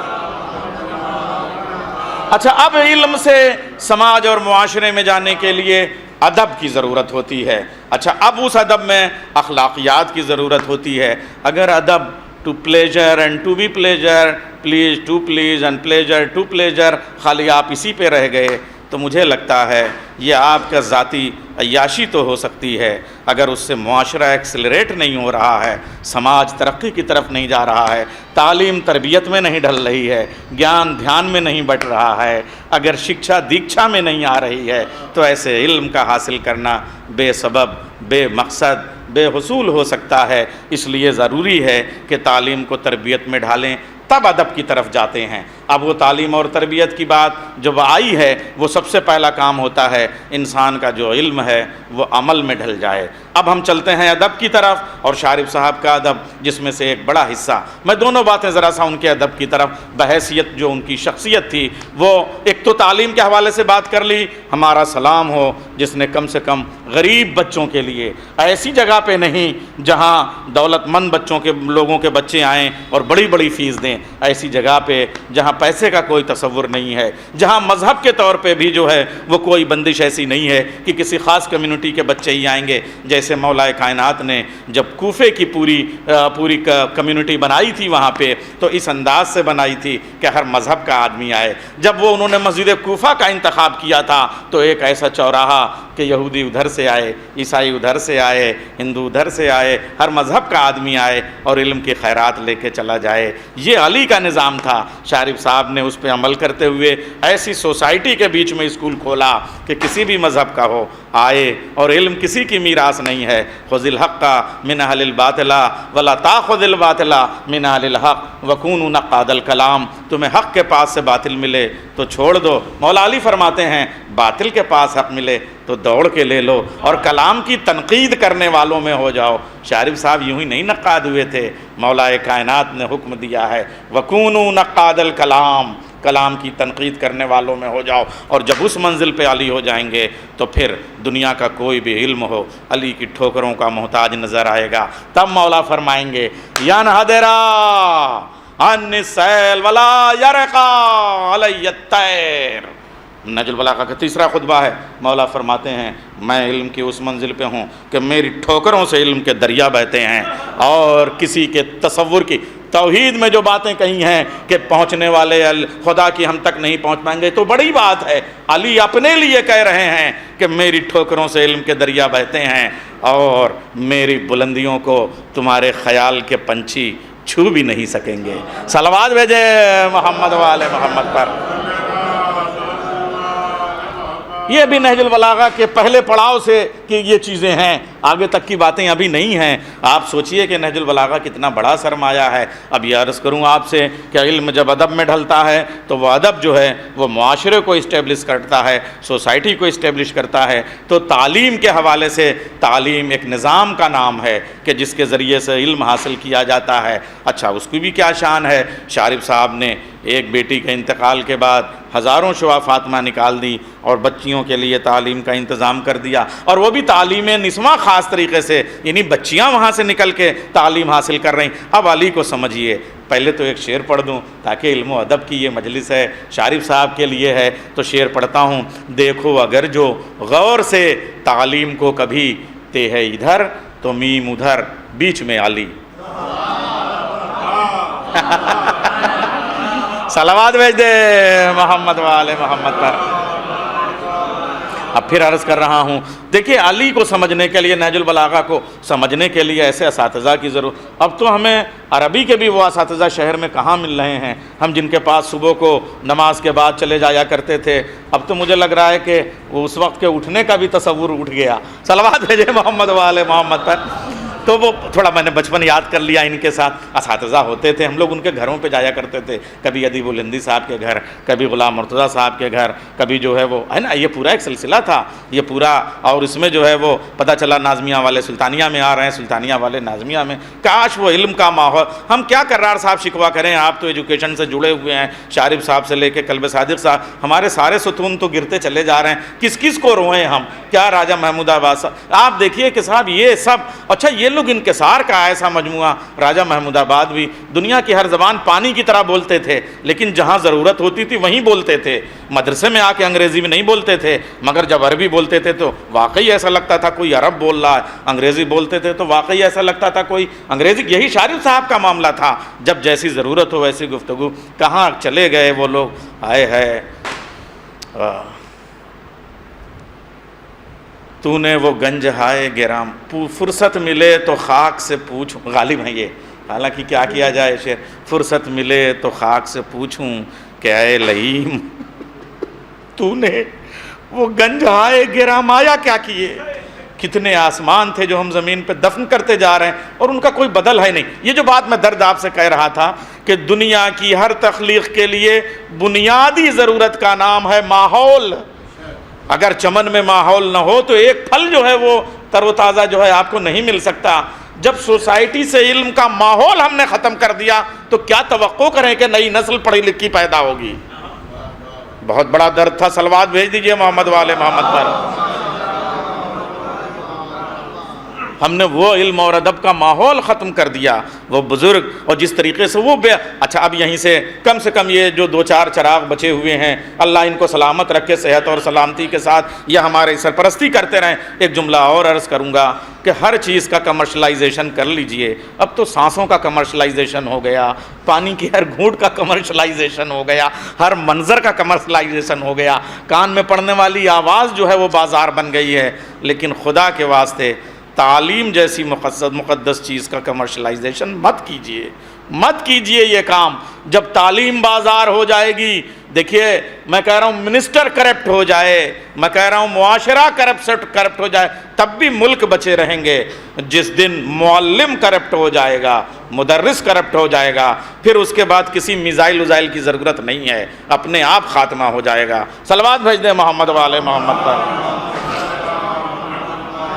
اچھا، اب علم سے سماج اور معاشرے میں جانے کے لیے ادب کی ضرورت ہوتی ہے۔ اچھا، اب اس ادب میں اخلاقیات کی ضرورت ہوتی ہے۔ اگر ادب to pleasure and to be pleasure, please to please and pleasure to pleasure, خالی آپ اسی پہ رہ گئے تو مجھے لگتا ہے یہ آپ کا ذاتی عیاشی تو ہو سکتی ہے، اگر اس سے معاشرہ ایکسلریٹ نہیں ہو رہا ہے، سماج ترقی کی طرف نہیں جا رہا ہے، تعلیم تربیت میں نہیں ڈھل رہی ہے، گیان دھیان میں نہیں بٹ رہا ہے، اگر شکشا دیکشا میں نہیں آ رہی ہے، تو ایسے علم کا حاصل کرنا بے سبب، بے مقصد، بے حصول ہو سکتا ہے۔ اس لیے ضروری ہے کہ تعلیم کو تربیت میں ڈھالیں، تب ادب کی طرف جاتے ہیں۔ اب وہ تعلیم اور تربیت کی بات جب آئی ہے، وہ سب سے پہلا کام ہوتا ہے انسان کا جو علم ہے وہ عمل میں ڈھل جائے۔ اب ہم چلتے ہیں ادب کی طرف، اور شارف صاحب کا ادب جس میں سے ایک بڑا حصہ، میں دونوں باتیں ذرا سا ان کے ادب کی طرف بحیثیت جو ان کی شخصیت تھی، وہ ایک تو تعلیم کے حوالے سے بات کر لی۔ ہمارا سلام ہو جس نے کم سے کم غریب بچوں کے لیے، ایسی جگہ پہ نہیں جہاں دولت مند بچوں کے لوگوں کے بچے آئیں اور بڑی بڑی فیس دیں، ایسی جگہ پہ جہاں پیسے کا کوئی تصور نہیں ہے، جہاں مذہب کے طور پہ بھی جو ہے وہ کوئی بندش ایسی نہیں ہے کہ کسی خاص کمیونٹی کے بچے ہی آئیں گے۔ جیسے مولا کائنات نے جب کوفے کی پوری کمیونٹی بنائی تھی وہاں پہ، تو اس انداز سے بنائی تھی کہ ہر مذہب کا آدمی آئے۔ جب وہ انہوں نے مسجد کوفہ کا انتخاب کیا تھا تو ایک ایسا چوراہا کہ یہودی ادھر سے آئے، عیسائی ادھر سے آئے، ہندو ادھر سے آئے، ہر مذہب کا آدمی آئے اور علم کی خیرات لے کے چلا جائے۔ یہ علی کا نظام تھا۔ شارف صاحب نے اس پہ عمل کرتے ہوئے ایسی سوسائٹی کے بیچ میں اسکول کھولا کہ کسی بھی مذہب کا ہو آئے، اور علم کسی کی میراث نہیں ہے۔ خذ الحق من اہل الباطل ولا تاخذ الباطل من اہل الحق وکونوا نقاد الکلام۔ تمہیں حق کے پاس سے باطل ملے تو چھوڑ دو، مولا علی فرماتے ہیں باطل کے پاس حق ملے تو دوڑ کے لے لو اور کلام کی تنقید کرنے والوں میں ہو جاؤ۔ شارف صاحب یوں ہی نہیں نقاد ہوئے تھے، مولا کائنات نے حکم دیا ہے وَكُونُوا نَقَّادَ الْكَلَامِ، کلام کی تنقید کرنے والوں میں ہو جاؤ۔ اور جب اس منزل پہ علی ہو جائیں گے تو پھر دنیا کا کوئی بھی علم ہو علی کی ٹھوکروں کا محتاج نظر آئے گا۔ تب مولا فرمائیں گے يَنْحَدِرَا عَنِ السَّيْلِ وَلَا يَرْقَى عَلَيَّ الطَّيْرُ۔ نہج البلاغہ کا تیسرا خطبہ ہے۔ مولا فرماتے ہیں میں علم کی اس منزل پہ ہوں کہ میری ٹھوکروں سے علم کے دریا بہتے ہیں، اور کسی کے تصور کی توحید میں جو باتیں کہی ہیں کہ پہنچنے والے خدا کی ہم تک نہیں پہنچ پائیں گے تو بڑی بات ہے۔ علی اپنے لیے کہہ رہے ہیں کہ میری ٹھوکروں سے علم کے دریا بہتے ہیں، اور میری بلندیوں کو تمہارے خیال کے پنچھی چھو بھی نہیں سکیں گے۔ صلوات بھیجے محمد وآل محمد پر۔ یہ بھی نہج البلاغہ کے پہلے پڑاؤ سے کہ یہ چیزیں ہیں، آگے تک کی باتیں ابھی نہیں ہیں۔ آپ سوچئے کہ نہج البلاغہ کتنا بڑا سرمایہ ہے۔ اب یہ عرض کروں آپ سے کہ علم جب ادب میں ڈھلتا ہے تو وہ ادب جو ہے وہ معاشرے کو اسٹیبلش کرتا ہے، سوسائٹی کو اسٹیبلش کرتا ہے۔ تو تعلیم کے حوالے سے تعلیم ایک نظام کا نام ہے کہ جس کے ذریعے سے علم حاصل کیا جاتا ہے۔ اچھا، اس کی بھی کیا شان ہے۔ شارف صاحب نے ایک بیٹی کے انتقال کے بعد ہزاروں شعا فاطمہ نکال دی اور بچیوں کے لیے تعلیم کا انتظام کر دیا، اور وہ بھی تعلیم نسواں خاص طریقے سے، یعنی بچیاں وہاں سے نکل کے تعلیم حاصل کر رہی۔ اب علی کو سمجھیے، پہلے تو ایک شعر پڑھ دوں تاکہ علم و ادب کی یہ مجلس ہے، شارف صاحب کے لیے ہے، تو شعر پڑھتا ہوں۔ دیکھو اگر جو غور سے تعلیم کو کبھی تے ہے ادھر، تو میم ادھر، بیچ میں علی۔ صلوات بھیج دے محمد والے محمد پر۔ اب پھر عرض کر رہا ہوں، دیکھیے علی کو سمجھنے کے لیے، نہج البلاغہ کو سمجھنے کے لیے ایسے اساتذہ کی ضرورت۔ اب تو ہمیں عربی کے بھی وہ اساتذہ شہر میں کہاں مل رہے ہیں، ہم جن کے پاس صبح کو نماز کے بعد چلے جایا کرتے تھے، اب تو مجھے لگ رہا ہے کہ اس وقت کے اٹھنے کا بھی تصور اٹھ گیا۔ صلوات بھیجے محمد والے محمد پر۔ تو وہ تھوڑا میں نے بچپن یاد کر لیا ان کے ساتھ۔ اساتذہ ہوتے تھے، ہم لوگ ان کے گھروں پہ جایا کرتے تھے، کبھی ادیب الہندی صاحب کے گھر، کبھی غلام مرتضیٰ صاحب کے گھر، کبھی جو ہے وہ ہے نا، یہ پورا ایک سلسلہ تھا یہ پورا۔ اور اس میں جو ہے وہ پتہ چلا ناظمیہ والے سلطانیہ میں آ رہے ہیں، سلطانیہ والے ناظمیہ میں۔ کاش وہ علم کا ماحول، ہم کیا کرار صاحب شکوا کریں، آپ تو ایجوکیشن سے جڑے ہوئے ہیں، شارف صاحب سے لے کے قلب صادق صاحب، ہمارے سارے ستون تو گرتے چلے جا رہے ہیں، کس کس کو روئیں ہم؟ کیا راجہ محمود آباد صاحب، آپ دیکھیے کہ صاحب یہ سب، اچھا یہ لوگ انکسار کا ایسا مجموعہ، راجہ محمود آباد بھی دنیا کی ہر زبان پانی کی طرح بولتے تھے، لیکن جہاں ضرورت ہوتی تھی وہیں بولتے تھے۔ مدرسے میں آ کے انگریزی میں نہیں بولتے تھے، مگر جب عربی بولتے تھے تو واقعی ایسا لگتا تھا کوئی عرب بول رہا ہے، انگریزی بولتے تھے تو واقعی ایسا لگتا تھا کوئی انگریزی۔ یہی شارف صاحب کا معاملہ تھا، جب جیسی ضرورت ہو ویسی گفتگو۔ کہاں چلے گئے وہ لوگ، آئے ہے تو نے وہ گنج ہائے گرام، فرصت ملے تو خاک سے پوچھوں، غالب ہیں یہ، حالانکہ کیا کیا جائے شعر، فرصت ملے تو خاک سے پوچھوں کہ اے لئیم تو نے وہ گنج ہائے گرام، آیا کیا کیے؟ کتنے آسمان تھے جو ہم زمین پہ دفن کرتے جا رہے ہیں اور ان کا کوئی بدل ہے نہیں۔ یہ جو بات میں درد آپ سے کہہ رہا تھا کہ دنیا کی ہر تخلیق کے لیے بنیادی ضرورت کا نام ہے ماحول۔ اگر چمن میں ماحول نہ ہو تو ایک پھل جو ہے وہ تر و تازہ جو ہے آپ کو نہیں مل سکتا۔ جب سوسائٹی سے علم کا ماحول ہم نے ختم کر دیا تو کیا توقع کریں کہ نئی نسل پڑھی لکھی پیدا ہوگی؟ بہت بڑا درد تھا۔ صلوات بھیج دیجئے محمد والے محمد پر۔ ہم نے وہ علم اور ادب کا ماحول ختم کر دیا۔ وہ بزرگ اور جس طریقے سے وہ اچھا اب یہیں سے کم یہ جو دو چار چراغ بچے ہوئے ہیں، اللہ ان کو سلامت رکھے، صحت اور سلامتی کے ساتھ یہ ہمارے سرپرستی کرتے رہیں۔ ایک جملہ اور عرض کروں گا کہ ہر چیز کا کمرشلائزیشن کر لیجئے۔ اب تو سانسوں کا کمرشلائزیشن ہو گیا، پانی کی ہر گھونٹ کا کمرشلائزیشن ہو گیا، ہر منظر کا کمرشلائزیشن ہو گیا، کان میں پڑنے والی آواز جو ہے وہ بازار بن گئی ہے۔ لیکن خدا کے واسطے تعلیم جیسی مقدس چیز کا کمرشلائزیشن مت کیجئے یہ کام۔ جب تعلیم بازار ہو جائے گی، دیکھیے میں کہہ رہا ہوں منسٹر کرپٹ ہو جائے، میں کہہ رہا ہوں معاشرہ کرپٹ ہو جائے، تب بھی ملک بچے رہیں گے۔ جس دن معلم کرپٹ ہو جائے گا، مدرس کرپٹ ہو جائے گا، پھر اس کے بعد کسی میزائل کی ضرورت نہیں ہے، اپنے آپ خاتمہ ہو جائے گا۔ صلوات بھیج دیں محمد والے محمد پر۔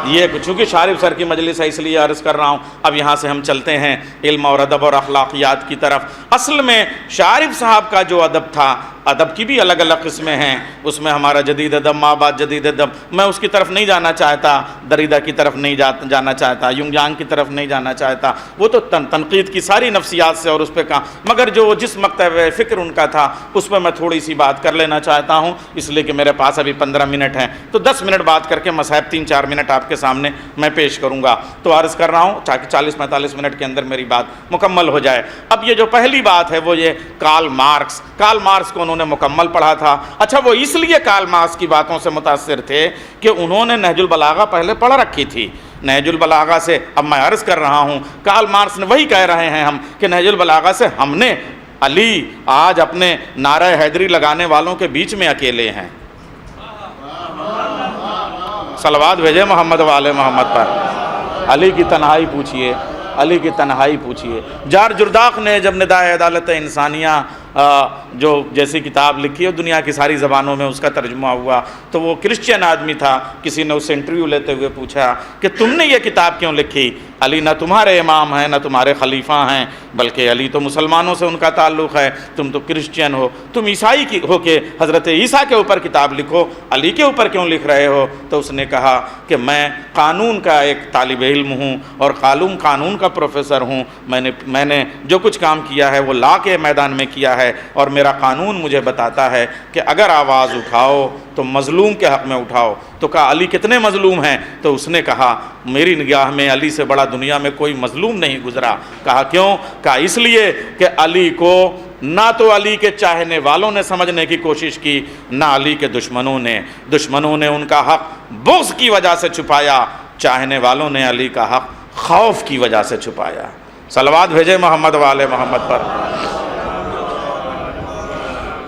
یہ چونکہ شارف سر کی مجلس ہے اس لیے عرض کر رہا ہوں۔ اب یہاں سے ہم چلتے ہیں علم اور ادب اور اخلاقیات کی طرف۔ اصل میں شارف صاحب کا جو ادب تھا، ادب کی بھی الگ الگ قسمیں ہیں، اس میں ہمارا جدید ادب، ماں بعد جدید ادب، میں اس کی طرف نہیں جانا چاہتا، دریدہ کی طرف نہیں جانا چاہتا، یونگ جانگ کی طرف نہیں جانا چاہتا، وہ تو تنقید کی ساری نفسیات سے اور اس پہ کہاں، مگر جو جس مکتب فکر ان کا تھا اس پہ میں تھوڑی سی بات کر لینا چاہتا ہوں، اس لیے کہ میرے پاس ابھی 15 منٹ ہیں، تو 10 منٹ بات کر کے مصاحب 3-4 منٹ آپ کے سامنے میں پیش کروں گا۔ تو عرض کر رہا ہوں تاکہ 40-45 منٹ کے اندر میری بات مکمل ہو جائے۔ اب یہ جو پہلی بات ہے وہ یہ کارل مارکس کو انہوں نے مکمل پڑھا تھا۔ اچھا وہ اس لیے کارل مارکس کی باتوں سے متاثر تھے کہ انہوں نے نہج البلاغہ پہلے پڑھ رکھی تھی۔ نہج البلاغہ سے اب میں عرض کر رہا ہوں، کارل مارکس نے وہی کہہ رہے ہیں ہم کہ نہج البلاغہ سے ہم نے علی آج اپنے نعرہ حیدری لگانے والوں کے بیچ میں اکیلے ہیں۔ صلوات بھیجے محمد والے محمد پر۔ علی کی تنہائی پوچھئے، علی کی تنہائی پوچھئے۔ جار جرداق نے جب ندائے عدالت انسانیہ جو جیسی کتاب لکھی ہے دنیا کی ساری زبانوں میں اس کا ترجمہ ہوا، تو وہ کرسچین آدمی تھا، کسی نے اس سے انٹرویو لیتے ہوئے پوچھا کہ تم نے یہ کتاب کیوں لکھی؟ علی نہ تمہارے امام ہیں نہ تمہارے خلیفہ ہیں، بلکہ علی تو مسلمانوں سے ان کا تعلق ہے، تم تو کرسچین ہو، تم عیسائی کی ہو کے حضرت عیسیٰ کے اوپر کتاب لکھو، علی کے اوپر کیوں لکھ رہے ہو؟ تو اس نے کہا کہ میں قانون کا ایک طالب علم ہوں اور قانون کا پروفیسر ہوں، میں نے جو کچھ کام کیا ہے وہ لا کے میدان میں کیا ہے، ہے اور میرا قانون مجھے بتاتا ہے کہ اگر آواز اٹھاؤ تو مظلوم کے حق میں اٹھاؤ۔ تو کہا علی کتنے مظلوم ہیں؟ تو اس نے کہا میری نگاہ میں علی سے بڑا دنیا میں کوئی مظلوم نہیں گزرا۔ کہا کیوں؟ کہا اس لیے کہ علی کو نہ تو علی کے چاہنے والوں نے سمجھنے کی کوشش کی، نہ علی کے دشمنوں نے ان کا حق بغض کی وجہ سے چھپایا، چاہنے والوں نے علی کا حق خوف کی وجہ سے چھپایا۔ صلوات بھیجے محمد والے محمد پر۔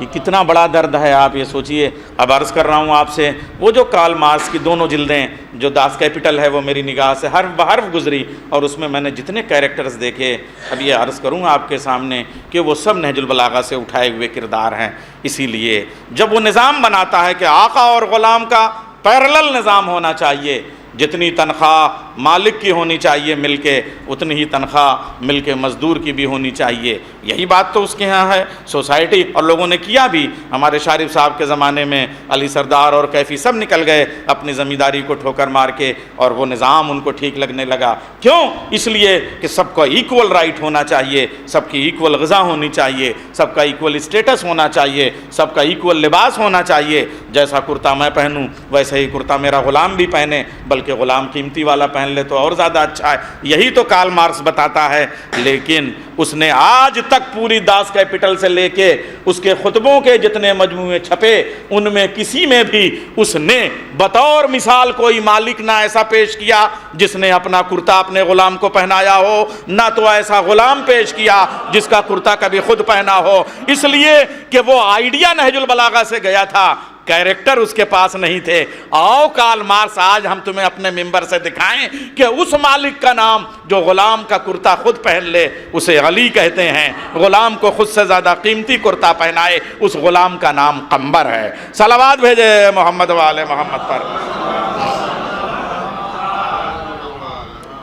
یہ کتنا بڑا درد ہے، آپ یہ سوچئے۔ اب عرض کر رہا ہوں آپ سے، وہ جو کارل مارکس کی دونوں جلدیں جو داس کیپٹل ہے وہ میری نگاہ سے حرف بحرف گزری، اور اس میں نے جتنے کیریکٹرز دیکھے، اب یہ عرض کروں آپ کے سامنے کہ وہ سب نہج البلاغہ سے اٹھائے ہوئے کردار ہیں۔ اسی لیے جب وہ نظام بناتا ہے کہ آقا اور غلام کا پیرلل نظام ہونا چاہیے، جتنی تنخواہ مالک کی ہونی چاہیے مل کے، اتنی ہی تنخواہ مل کے مزدور کی بھی ہونی چاہیے، یہی بات تو اس کے ہاں ہے۔ سوسائٹی اور لوگوں نے کیا بھی، ہمارے شارف صاحب کے زمانے میں علی سردار اور کیفی سب نکل گئے اپنی زمینداری کو ٹھوکر مار کے، اور وہ نظام ان کو ٹھیک لگنے لگا۔ کیوں؟ اس لیے کہ سب کا ایکول رائٹ ہونا چاہیے، سب کی ایکول غذا ہونی چاہیے، سب کا ایکول اسٹیٹس ہونا چاہیے، سب کا ایکول لباس ہونا چاہیے۔ جیسا کرتا میں پہنوں ویسے ہی کرتا میرا غلام بھی پہنے، بلکہ غلام قیمتی والا پہن لے تو اور زیادہ اچھا ہے۔ یہی تو کارل مارکس بتاتا ہے۔ لیکن اس نے آج تک پوری داس کیپٹل سے لے کے اس کے خطبوں کے جتنے مجموعے چھپے، ان میں کسی میں بھی اس نے بطور مثال کوئی مالک نہ ایسا پیش کیا جس نے اپنا کرتا اپنے غلام کو پہنایا ہو، نہ تو ایسا غلام پیش کیا جس کا کرتا کبھی خود پہنا ہو، اس لیے کہ وہ آئیڈیا نہج البلاغہ سے گیا تھا، کیریکٹر اس کے پاس نہیں تھے۔ آؤ کارل مارکس آج ہم تمہیں اپنے ممبر سے دکھائیں کہ اس مالک کا نام جو غلام کا کرتا خود پہن لے اسے علی کہتے ہیں، غلام کو خود سے زیادہ قیمتی کرتا پہنائے اس غلام کا نام قمبر ہے۔ صلوات بھیجے محمد والے محمد پر۔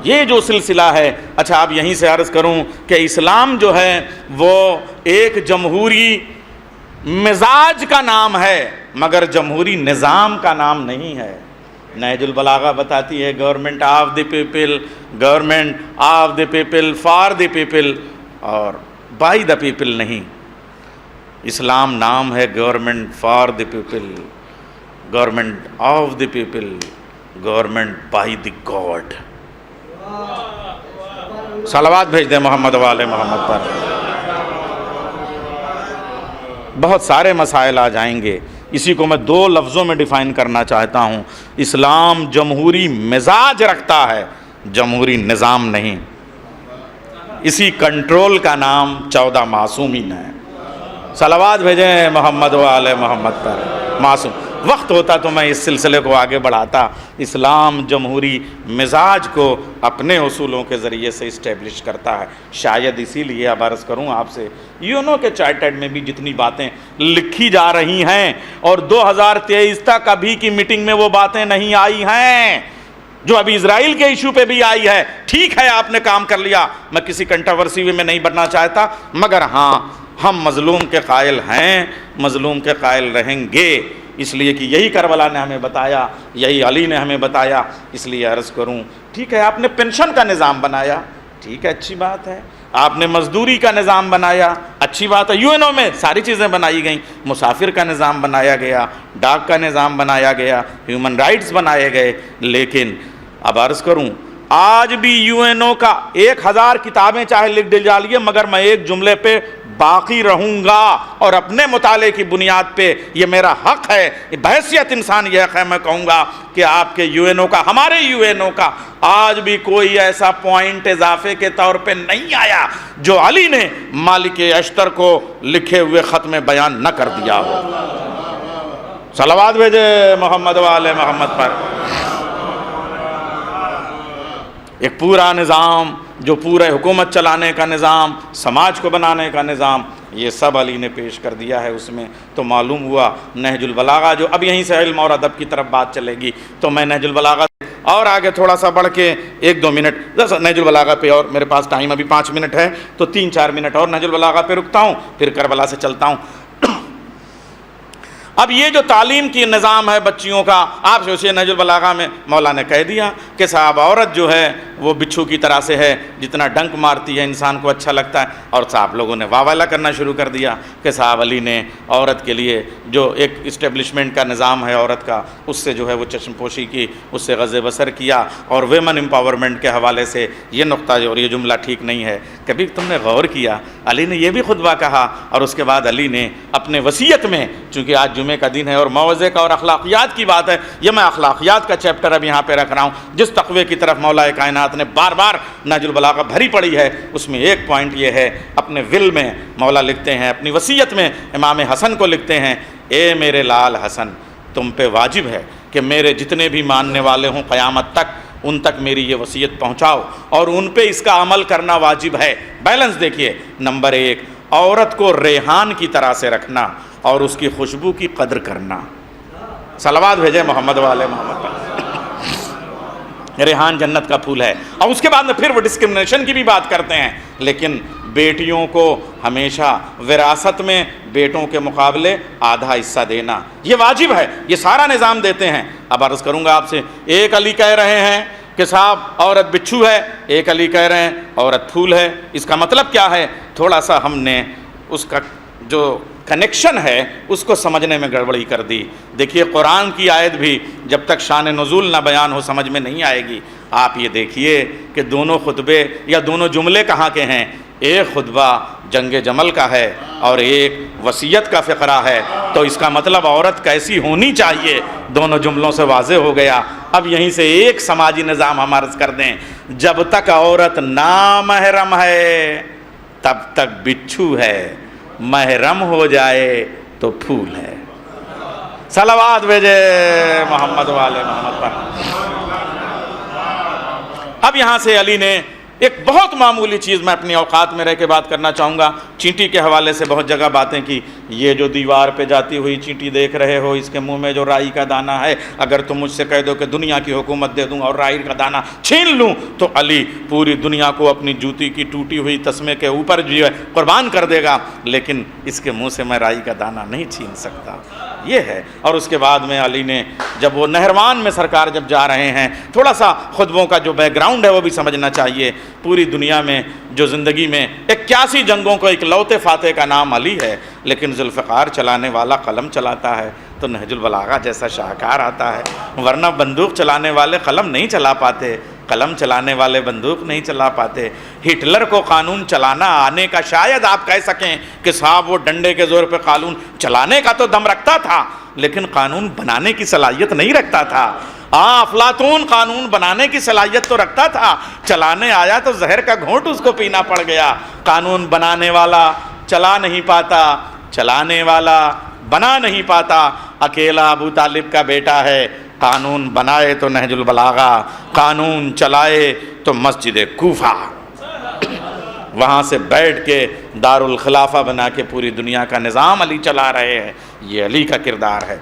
یہ جو سلسلہ ہے، اچھا اب یہیں سے عرض کروں کہ اسلام جو ہے وہ ایک جمہوری مزاج کا نام ہے مگر جمہوری نظام کا نام نہیں ہے۔ نہج البلاغہ بتاتی ہے government of the people, government of the people for the people, اور بائی دا پیپل نہیں۔ اسلام نام ہے government for the people, government of the people, government by the God. صلوات بھیج دیں محمد والے محمد پر۔ بہت سارے مسائل آ جائیں گے، اسی کو میں 2 لفظوں میں ڈیفائن کرنا چاہتا ہوں۔ اسلام جمہوری مزاج رکھتا ہے، جمہوری نظام نہیں۔ اسی کنٹرول کا نام 14 معصومین ہے۔ صلوات بھیجیں محمد والے محمد پر۔ معصوم وقت ہوتا تو میں اس سلسلے کو آگے بڑھاتا۔ اسلام جمہوری مزاج کو اپنے اصولوں کے ذریعے سے اسٹیبلش کرتا ہے۔ شاید اسی لیے اب عرض کروں آپ سے، یونو کے چارٹرڈ میں بھی جتنی باتیں لکھی جا رہی ہیں اور 2023 تک ابھی کی میٹنگ میں وہ باتیں نہیں آئی ہیں جو ابھی اسرائیل کے ایشو پہ بھی آئی ہے۔ ٹھیک ہے آپ نے کام کر لیا، میں کسی کنٹروورسی میں نہیں بننا چاہتا، مگر ہاں ہم مظلوم کے قائل ہیں، مظلوم کے قائل رہیں گے، اس لیے کہ یہی کربلا نے ہمیں بتایا، یہی علی نے ہمیں بتایا۔ اس لیے عرض کروں، ٹھیک ہے آپ نے پینشن کا نظام بنایا، ٹھیک ہے اچھی بات ہے، آپ نے مزدوری کا نظام بنایا، اچھی بات ہے، یو این او میں ساری چیزیں بنائی گئیں، مسافر کا نظام بنایا گیا، ڈاک کا نظام بنایا گیا، ہیومن رائٹس بنائے گئے، لیکن اب عرض کروں آج بھی یو این او کا 1000 کتابیں چاہے لکھ ڈالیے، مگر میں ایک جملے پہ باقی رہوں گا اور اپنے مطالعے کی بنیاد پہ یہ میرا حق ہے، بحیثیت انسان یہ حق ہے، میں کہوں گا کہ آپ کے یو این او کا، ہمارے یو این او کا آج بھی کوئی ایسا پوائنٹ اضافے کے طور پہ نہیں آیا جو علی نے مالک اشتر کو لکھے ہوئے خط میں بیان نہ کر دیا ہو۔ صلوات بھیجے محمد والے محمد پر۔ ایک پورا نظام جو پورے حکومت چلانے کا نظام، سماج کو بنانے کا نظام، یہ سب علی نے پیش کر دیا ہے اس میں۔ تو معلوم ہوا نہج البلاغہ جو اب یہیں سے علم اور ادب کی طرف بات چلے گی، تو میں نہج البلاغہ اور آگے تھوڑا سا بڑھ کے 1-2 منٹ نہج البلاغہ پہ، اور میرے پاس ٹائم ابھی 5 منٹ ہے تو 3-4 منٹ اور نہج البلاغہ پہ رکتا ہوں، پھر کربلا سے چلتا ہوں۔ اب یہ جو تعلیم کی نظام ہے بچیوں کا، آپ سوچیے نہج البلاغہ میں مولا نے کہہ دیا کہ صاحب عورت جو ہے وہ بچھو کی طرح سے ہے، جتنا ڈنک مارتی ہے انسان کو اچھا لگتا ہے، اور صاحب لوگوں نے واہ والا کرنا شروع کر دیا کہ صاحب علی نے عورت کے لیے جو ایک اسٹیبلشمنٹ کا نظام ہے عورت کا، اس سے جو ہے وہ چشم پوشی کی، اس سے غض بصر کیا، اور ویمن امپاورمنٹ کے حوالے سے یہ نقطہ اور یہ جملہ ٹھیک نہیں ہے۔ کبھی تم نے غور کیا علی نے یہ بھی خطبہ کہا، اور اس کے بعد علی نے اپنے وصیت میں، چونکہ آج جمعے کا دن ہے اور موعظے کا اور اخلاقیات کی بات ہے، یہ میں اخلاقیات کا چیپٹر اب یہاں پہ رکھ رہا ہوں، جس تقوی کی طرف مولا کائنات نے بار بار نہج البلاغہ بھری پڑی ہے، اس میں ایک پوائنٹ یہ ہے، اپنے ول میں مولا لکھتے ہیں، اپنی وصیت میں امام حسن کو لکھتے ہیں، اے میرے لال حسن، تم پہ واجب ہے کہ میرے جتنے بھی ماننے والے ہوں قیامت تک، ان تک میری یہ وصیت پہنچاؤ اور ان پہ اس کا عمل کرنا واجب ہے۔ بیلنس دیکھیے، نمبر 1، عورت کو ریحان کی طرح سے رکھنا اور اس کی خوشبو کی قدر کرنا۔ صلوات بھیجے محمد والے محمد پر۔ ریحان جنت کا پھول ہے، اور اس کے بعد میں پھر وہ ڈسکرمنیشن کی بھی بات کرتے ہیں، لیکن بیٹیوں کو ہمیشہ وراثت میں بیٹوں کے مقابلے آدھا حصہ دینا یہ واجب ہے، یہ سارا نظام دیتے ہیں۔ اب عرض کروں گا آپ سے، ایک علی کہہ رہے ہیں کہ صاحب عورت بچھو ہے، ایک علی کہہ رہے ہیں عورت پھول ہے، اس کا مطلب کیا ہے؟ تھوڑا سا ہم نے اس کا جو کنیکشن ہے اس کو سمجھنے میں گڑبڑی کر دی۔ دیکھیے قرآن کی آیت بھی جب تک شان نزول نہ بیان ہو سمجھ میں نہیں آئے گی۔ آپ یہ دیکھیے کہ دونوں خطبے یا دونوں جملے کہاں کے ہیں، ایک خطبہ جنگ جمل کا ہے اور ایک وصیت کا فقرہ ہے، تو اس کا مطلب عورت کیسی ہونی چاہیے دونوں جملوں سے واضح ہو گیا۔ اب یہیں سے ایک سماجی نظام ہم عرض کر دیں، جب تک عورت نامحرم ہے تب تک بچھو ہے، محرم ہو جائے تو پھول ہے۔ صلوات بھیجے محمد والے محمد پر۔ اب یہاں سے علی نے ایک بہت معمولی چیز میں اپنی اوقات میں رہ کے بات کرنا چاہوں گا، چینٹی کے حوالے سے بہت جگہ باتیں کی۔ یہ جو دیوار پہ جاتی ہوئی چینٹی دیکھ رہے ہو، اس کے منہ میں جو رائی کا دانہ ہے، اگر تم مجھ سے کہہ دو کہ دنیا کی حکومت دے دوں اور رائی کا دانہ چھین لوں تو علی پوری دنیا کو اپنی جوتی کی ٹوٹی ہوئی تسمے کے اوپر جو ہے قربان کر دے گا، لیکن اس کے منہ سے میں رائی کا دانہ نہیں چھین سکتا، یہ ہے۔ اور اس کے بعد میں علی نے جب وہ نہروان میں سرکار جب جا رہے ہیں، تھوڑا سا خطبوں کا جو بیک گراؤنڈ ہے وہ بھی سمجھنا چاہیے۔ پوری دنیا میں جو زندگی میں 81 جنگوں کو اکلوتے فاتح کا نام علی ہے، لیکن ذوالفقار چلانے والا قلم چلاتا ہے تو نہج البلاغہ جیسا شاہکار آتا ہے، ورنہ بندوق چلانے والے قلم نہیں چلا پاتے، قلم چلانے والے بندوق نہیں چلا پاتے۔ ہٹلر کو قانون چلانا آنے کا شاید آپ کہہ سکیں کہ صاحب وہ ڈنڈے کے زور پہ قانون چلانے کا تو دم رکھتا تھا، لیکن قانون بنانے کی صلاحیت نہیں رکھتا تھا۔ افلاطون قانون بنانے کی صلاحیت تو رکھتا تھا، چلانے آیا تو زہر کا گھونٹ اس کو پینا پڑ گیا۔ قانون بنانے والا چلا نہیں پاتا، چلانے والا بنا نہیں پاتا۔ اکیلا ابو طالب کا بیٹا ہے، قانون بنائے تو نہج البلاغہ، قانون چلائے تو مسجد کوفہ، وہاں سے بیٹھ کے دارالخلافہ بنا کے پوری دنیا کا نظام علی چلا رہے ہیں۔ یہ علی کا کردار ہے۔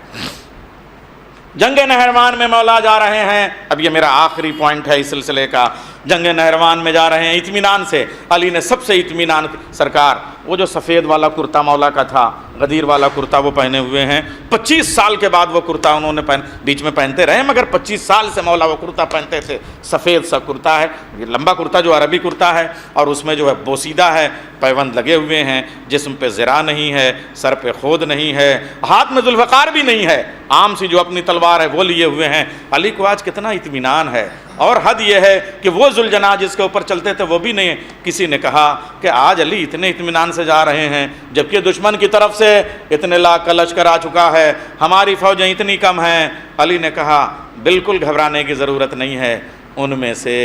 جنگ نہروان میں مولا جا رہے ہیں، اب یہ میرا آخری پوائنٹ ہے اس سلسلے کا۔ جنگ نہروان میں جا رہے ہیں اطمینان سے، علی نے سب سے اطمینان، سرکار وہ جو سفید والا کرتا مولا کا تھا، غدیر والا کرتا وہ پہنے ہوئے ہیں، 25 سال کے بعد وہ کرتا انہوں نے بیچ میں پہنتے رہے، مگر 25 سال سے مولا وہ کرتا پہنتے تھے۔ سفید سا کرتا ہے، یہ لمبا کرتا جو عربی کرتا ہے، اور اس میں جو ہے بوسیدہ ہے، پیوند لگے ہوئے ہیں، جسم پہ زرہ نہیں ہے، سر پہ خود نہیں ہے، ہاتھ میں ذوالفقار بھی نہیں ہے، عام سی جو اپنی تلوار ہے وہ لیے ہوئے ہیں۔ علی کو آج کتنا اطمینان ہے، اور حد یہ ہے کہ وہ ذوالجناح جس کے اوپر چلتے تھے وہ بھی نہیں۔ کسی نے کہا کہ آج علی اتنے اطمینان سے جا رہے ہیں جبکہ دشمن کی طرف سے اتنے لاکھ کا لشکر آ چکا ہے، ہماری فوجیں اتنی کم ہیں۔ علی نے کہا بالکل گھبرانے کی ضرورت نہیں ہے، ان میں سے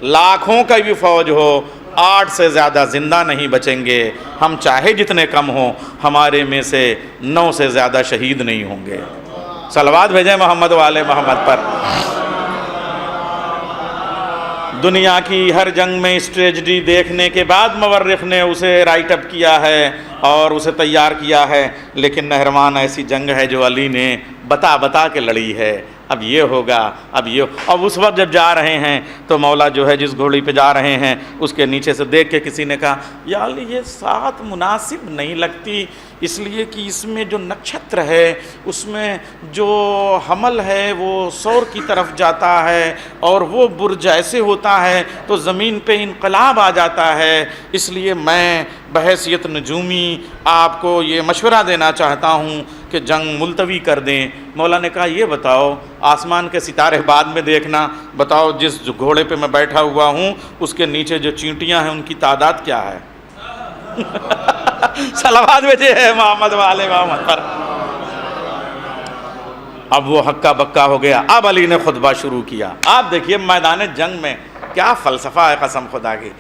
لاکھوں کا بھی فوج ہو 8 سے زیادہ زندہ نہیں بچیں گے، ہم چاہے جتنے کم ہوں، ہمارے میں سے 9 سے زیادہ شہید نہیں ہوں گے۔ صلوات بھیجیں محمد والے محمد پر۔ دنیا کی ہر جنگ میں اس ٹریجڈی دیکھنے کے بعد مورخ نے اسے رائٹ اپ کیا ہے اور اسے تیار کیا ہے، لیکن نہروان ایسی جنگ ہے جو علی نے بتا کے لڑی ہے، اب یہ ہوگا، اب یہ. اب اس وقت جب جا رہے ہیں تو مولا جو ہے جس گھوڑی پہ جا رہے ہیں اس کے نیچے سے دیکھ کے کسی نے کہا یا علی یہ ساتھ مناسب نہیں لگتی، اس لیے کہ اس میں جو نکشتر ہے اس میں جو حمل ہے وہ سور کی طرف جاتا ہے اور وہ برج ایسے ہوتا ہے تو زمین پہ انقلاب آ جاتا ہے، اس لیے میں بحیثیت نجومی آپ کو یہ مشورہ دینا چاہتا ہوں کہ جنگ ملتوی کر دیں. مولا نے کہا یہ بتاؤ آسمان کے ستارے بعد میں دیکھنا، بتاؤ جس گھوڑے پہ میں بیٹھا ہوا ہوں اس کے نیچے جو چینٹیاں ہیں ان کی تعداد کیا ہے؟ صلوات بھیجے ہے محمد والے محمد پر. اب وہ ہکا بکا ہو گیا. اب علی نے خطبہ شروع کیا. آپ دیکھیے میدان جنگ میں کیا فلسفہ ہے قسم خدا کی.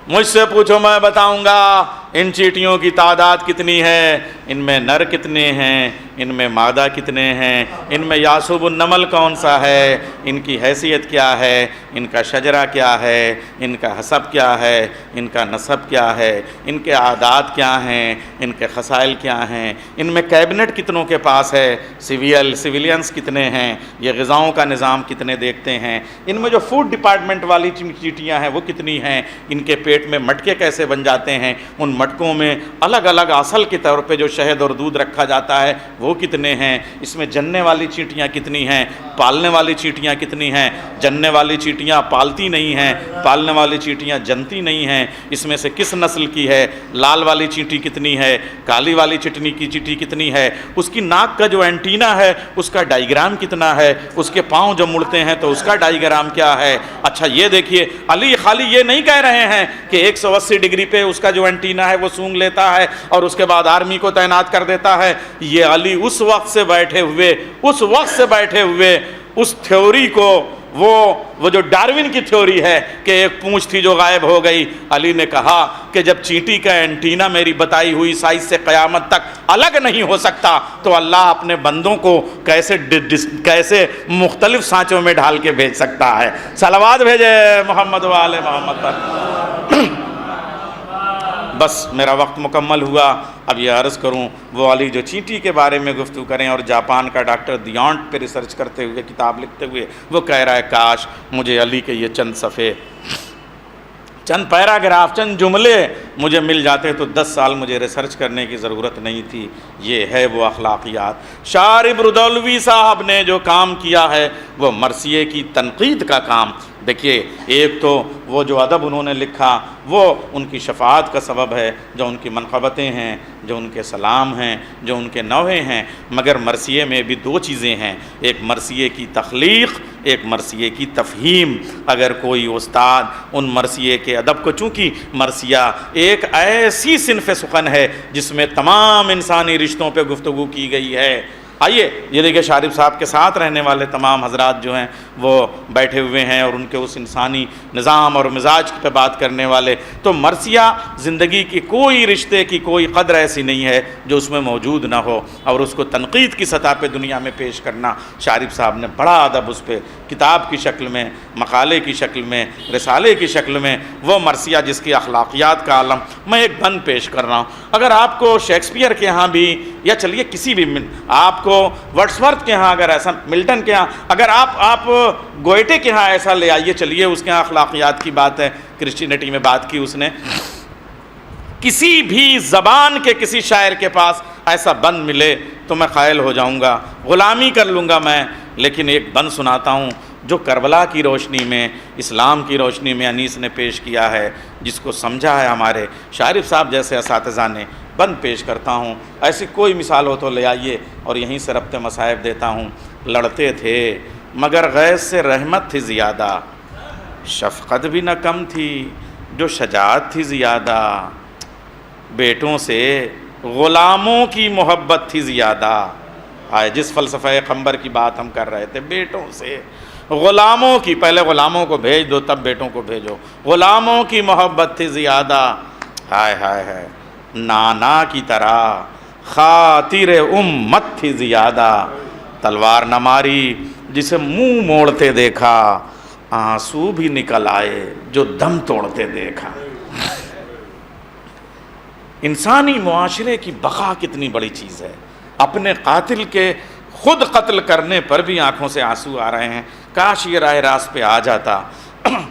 مجھ سے پوچھو میں بتاؤں گا ان چیٹیوں کی تعداد کتنی ہے، ان میں نر کتنے ہیں، ان میں مادہ کتنے ہیں، ان میں یاسوب النمل کون سا ہے، ان کی حیثیت کیا ہے، ان کا شجرہ کیا ہے، ان کا حسب کیا ہے، ان کا نسب کیا ہے، ان کے عادات کیا ہیں، ان کے خصائل کیا ہیں، ان میں کیبنٹ کتنوں کے پاس ہے، سویلینز کتنے ہیں، یہ غذاؤں کا نظام کتنے دیکھتے ہیں، ان میں جو فوڈ ڈپارٹمنٹ والی چیٹیاں ہیں وہ کتنی ہیں، ان کے پیٹ میں مٹکے کیسے بن جاتے ہیں، ان مٹکوں میں الگ الگ اصل کے طور پہ جو شہد اور دودھ رکھا جاتا ہے وہ کتنے ہیں، اس میں جننے والی چیٹیاں کتنی ہیں، پالنے والی چیٹیاں کتنی ہیں، جننے والی چیٹیاں پالتی نہیں ہیں، پالنے والی چیٹیاں جنتی نہیں ہیں، اس میں سے کس نسل کی ہے، لال والی چیٹی کتنی ہے، کالی والی چٹنی کی چیٹی کتنی ہے، اس کی ناک کا جو اینٹینا ہے اس کا ڈائیگرام کتنا ہے، اس کے پاؤں جو مڑتے ہیں تو اس کا ڈائیگرام کیا ہے. اچھا یہ دیکھیے علی خالی یہ نہیں کہہ رہے ہیں کہ 180 ڈگری پہ اس کا جو اینٹینا ہے وہ سونگ لیتا ہے اور اس کے بعد آرمی کو تعینات کر دیتا ہے. یہ علی اس وقت سے بیٹھے ہوئے اس تھیوری کو وہ جو ڈارون کی تھیوری ہے کہ ایک پونچھ تھی جو غائب ہو گئی، علی نے کہا کہ جب چینٹی کا اینٹینا میری بتائی ہوئی سائز سے قیامت تک الگ نہیں ہو سکتا تو اللہ اپنے بندوں کو کیسے مختلف سانچوں میں ڈھال کے بھیج سکتا ہے. صلوات بھیجے محمد والے محمد پر. بس میرا وقت مکمل ہوا. اب یہ عرض کروں وہ علی جو چینٹی کے بارے میں گفتگو کریں اور جاپان کا ڈاکٹر دیانٹ پہ ریسرچ کرتے ہوئے کتاب لکھتے ہوئے وہ کہہ رہا ہے کاش مجھے علی کے یہ چند صفحے، چند پیراگراف، چند جملے مجھے مل جاتے تو 10 سال مجھے ریسرچ کرنے کی ضرورت نہیں تھی. یہ ہے وہ اخلاقیات. شارب ردولوی صاحب نے جو کام کیا ہے وہ مرثیے کی تنقید کا کام. دیکھیے ایک تو وہ جو ادب انہوں نے لکھا وہ ان کی شفاعت کا سبب ہے، جو ان کی منقبتیں ہیں، جو ان کے سلام ہیں، جو ان کے نوحے ہیں، مگر مرثیے میں بھی 2 چیزیں ہیں، ایک مرثیے کی تخلیق، ایک مرثیے کی تفہیم. اگر کوئی استاد ان مرثیے کے ادب کو، چونکہ مرثیہ ایک ایسی صنف سخن ہے جس میں تمام انسانی رشتوں پہ گفتگو کی گئی ہے. آئیے یہ دیکھیں شارب صاحب کے ساتھ رہنے والے تمام حضرات جو ہیں وہ بیٹھے ہوئے ہیں اور ان کے اس انسانی نظام اور مزاج پہ بات کرنے والے. تو مرثیہ زندگی کی کوئی رشتے کی کوئی قدر ایسی نہیں ہے جو اس میں موجود نہ ہو، اور اس کو تنقید کی سطح پہ دنیا میں پیش کرنا شارب صاحب نے بڑا ادب اس پہ کتاب کی شکل میں، مقالے کی شکل میں، رسالے کی شکل میں. وہ مرثیہ جس کی اخلاقیات کا عالم. میں ایک بند پیش کر رہا ہوں. اگر آپ کو شیکسپیئر کے ہاں بھی، یا چلیے کسی بھی، آپ کو ورڈسورتھ کے ہاں اگر ایسا، ملٹن کے ہاں، اگر آپ گوئٹے کے ہاں ایسا لے آئیے، چلیے اس کے ہاں اخلاقیات کی بات ہے، کرسچینٹی میں بات کی اس نے. کسی بھی زبان کے کسی شاعر کے پاس ایسا بند ملے تو میں قائل ہو جاؤں گا، غلامی کر لوں گا میں. لیکن ایک بند سناتا ہوں جو کربلا کی روشنی میں، اسلام کی روشنی میں انیس نے پیش کیا ہے، جس کو سمجھا ہے ہمارے شارب صاحب جیسے اساتذہ نے. بند پیش کرتا ہوں، ایسی کوئی مثال ہو تو لے آئیے اور یہیں سے ربط مصائب دیتا ہوں. لڑتے تھے مگر غیظ سے رحمت تھی زیادہ، شفقت بھی نہ کم تھی جو شجاعت تھی زیادہ، بیٹوں سے غلاموں کی محبت تھی زیادہ. آئے جس فلسفہ قمبر کی بات ہم کر رہے تھے، بیٹوں سے غلاموں کی، پہلے غلاموں کو بھیج دو تب بیٹوں کو بھیجو، غلاموں کی محبت تھی زیادہ. ہائے ہائے ہائے، نانا کی طرح خاطر امت تھی زیادہ، تلوار نہ ماری جسے منہ موڑتے دیکھا، آنسو بھی نکل آئے جو دم توڑتے دیکھا. انسانی معاشرے کی بقا کتنی بڑی چیز ہے. اپنے قاتل کے خود قتل کرنے پر بھی آنکھوں سے آنسو آ رہے ہیں، کاش یہ راہ راست پہ آ جاتا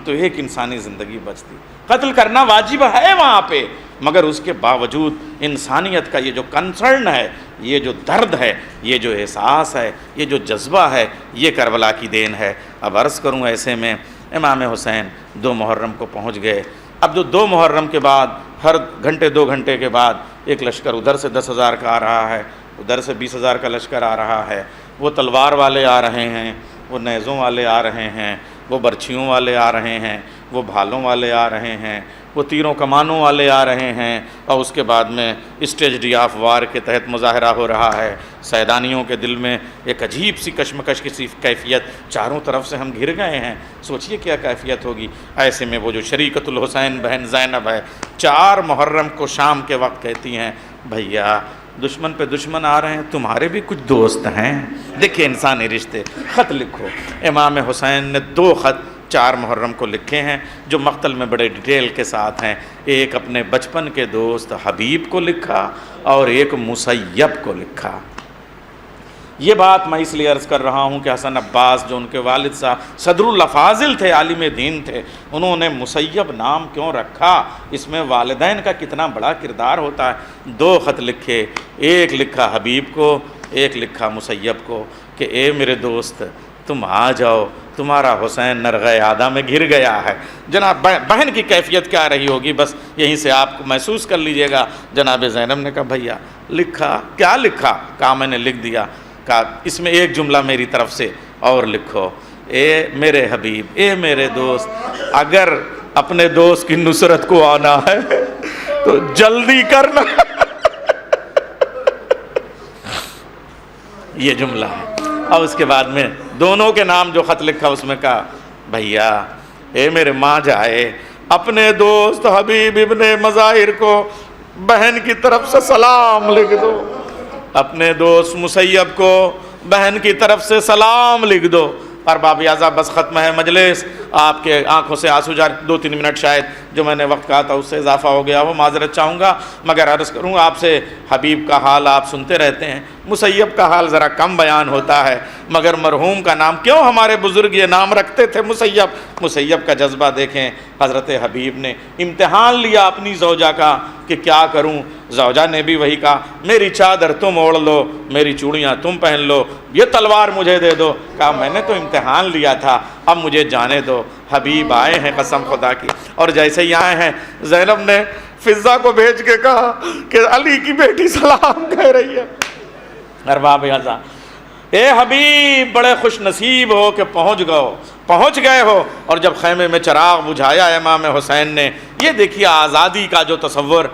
تو ایک انسانی زندگی بچتی۔ قتل کرنا واجب ہے وہاں پہ، مگر اس کے باوجود انسانیت کا یہ جو کنسرن ہے، یہ جو درد ہے، یہ جو احساس ہے، یہ جو جذبہ ہے، یہ کربلا کی دین ہے۔ اب عرض کروں ایسے میں امام حسین 2 محرم کو پہنچ گئے۔ اب جو 2 محرم کے بعد ہر گھنٹے 2 گھنٹے کے بعد ایک لشکر ادھر سے 10,000 کا آ رہا ہے، ادھر سے 20,000 کا لشکر آ رہا ہے، وہ تلوار والے آ رہے ہیں، وہ نیزوں والے آ رہے ہیں، وہ برچھیوں والے آ رہے ہیں، وہ بھالوں والے آ رہے ہیں، وہ تیروں کمانوں والے آ رہے ہیں، اور اس کے بعد میں اسٹریٹجی آف وار کے تحت مظاہرہ ہو رہا ہے۔ سیدانیوں کے دل میں ایک عجیب سی کشمکش کی سی کیفیت، چاروں طرف سے ہم گھر گئے ہیں، سوچئے کیا کیفیت ہوگی۔ ایسے میں وہ جو شریکۃ الحسین بہن زینب ہے، 4 محرم کو شام کے وقت کہتی ہیں، بھیا دشمن پہ دشمن آ رہے ہیں، تمہارے بھی کچھ دوست ہیں، دیکھیں انسانی رشتے، خط لکھو۔ امام حسین نے 2 خط 4 محرم کو لکھے ہیں جو مقتل میں بڑے ڈیٹیل کے ساتھ ہیں۔ ایک اپنے بچپن کے دوست حبیب کو لکھا اور ایک مسیب کو لکھا۔ یہ بات میں اس لیے عرض کر رہا ہوں کہ حسن عباس جو ان کے والد صاحب صدر الافاضل تھے، عالم دین تھے، انہوں نے مسیب نام کیوں رکھا، اس میں والدین کا کتنا بڑا کردار ہوتا ہے۔ 2 خط لکھے، ایک لکھا حبیب کو، ایک لکھا مسیب کو کہ اے میرے دوست تم آ جاؤ، تمہارا حسین نرغہ عادہ میں گر گیا ہے۔ جناب بہن کی کیفیت کیا رہی ہوگی بس یہیں سے آپ کو محسوس کر لیجئے گا۔ جناب زینب نے کہا بھیا لکھا، کیا لکھا؟ کہا میں نے لکھ دیا۔ کہا اس میں ایک جملہ میری طرف سے اور لکھو، اے میرے حبیب، اے میرے دوست، اگر اپنے دوست کی نصرت کو آنا ہے تو جلدی کرنا۔ یہ جملہ ہے۔ اور اس کے بعد میں دونوں کے نام جو خط لکھا اس میں کہا بھیا اے میرے ماں جائے، اپنے دوست حبیب ابن مظاہر کو بہن کی طرف سے سلام لکھ دو، اپنے دوست مسیب کو بہن کی طرف سے سلام لکھ دو۔ ارباب اعضاء بس ختم ہے مجلس، آپ کے آنکھوں سے آنسو جا، 2-3 منٹ شاید جو میں نے وقت کہا تھا اس سے اضافہ ہو گیا، وہ معذرت چاہوں گا، مگر عرض کروں آپ سے حبیب کا حال آپ سنتے رہتے ہیں، مسیب کا حال ذرا کم بیان ہوتا ہے، مگر مرحوم کا نام کیوں ہمارے بزرگ یہ نام رکھتے تھے مسیب کا جذبہ دیکھیں۔ حضرت حبیب نے امتحان لیا اپنی زوجہ کا کہ کیا کروں، زوجہ نے بھی وہی کہا میری چادر تم اوڑھ لو، میری چوڑیاں تم پہن لو، یہ تلوار مجھے دے دو۔ کہا میں نے تو امتحان لیا تھا، اب مجھے جانے دو۔ حبیب آئے ہیں قسم خدا کی، اور جیسے ہی آئے ہیں زینب نے فضہ کو بھیج کے کہا کہ علی کی بیٹی سلام کہہ رہی ہے۔ ارباب اعضاء اے حبیب بڑے خوش نصیب ہو کہ پہنچ گئے ہو۔ اور جب خیمے میں چراغ بجھایا امام حسین نے، یہ دیکھیے آزادی کا جو تصور،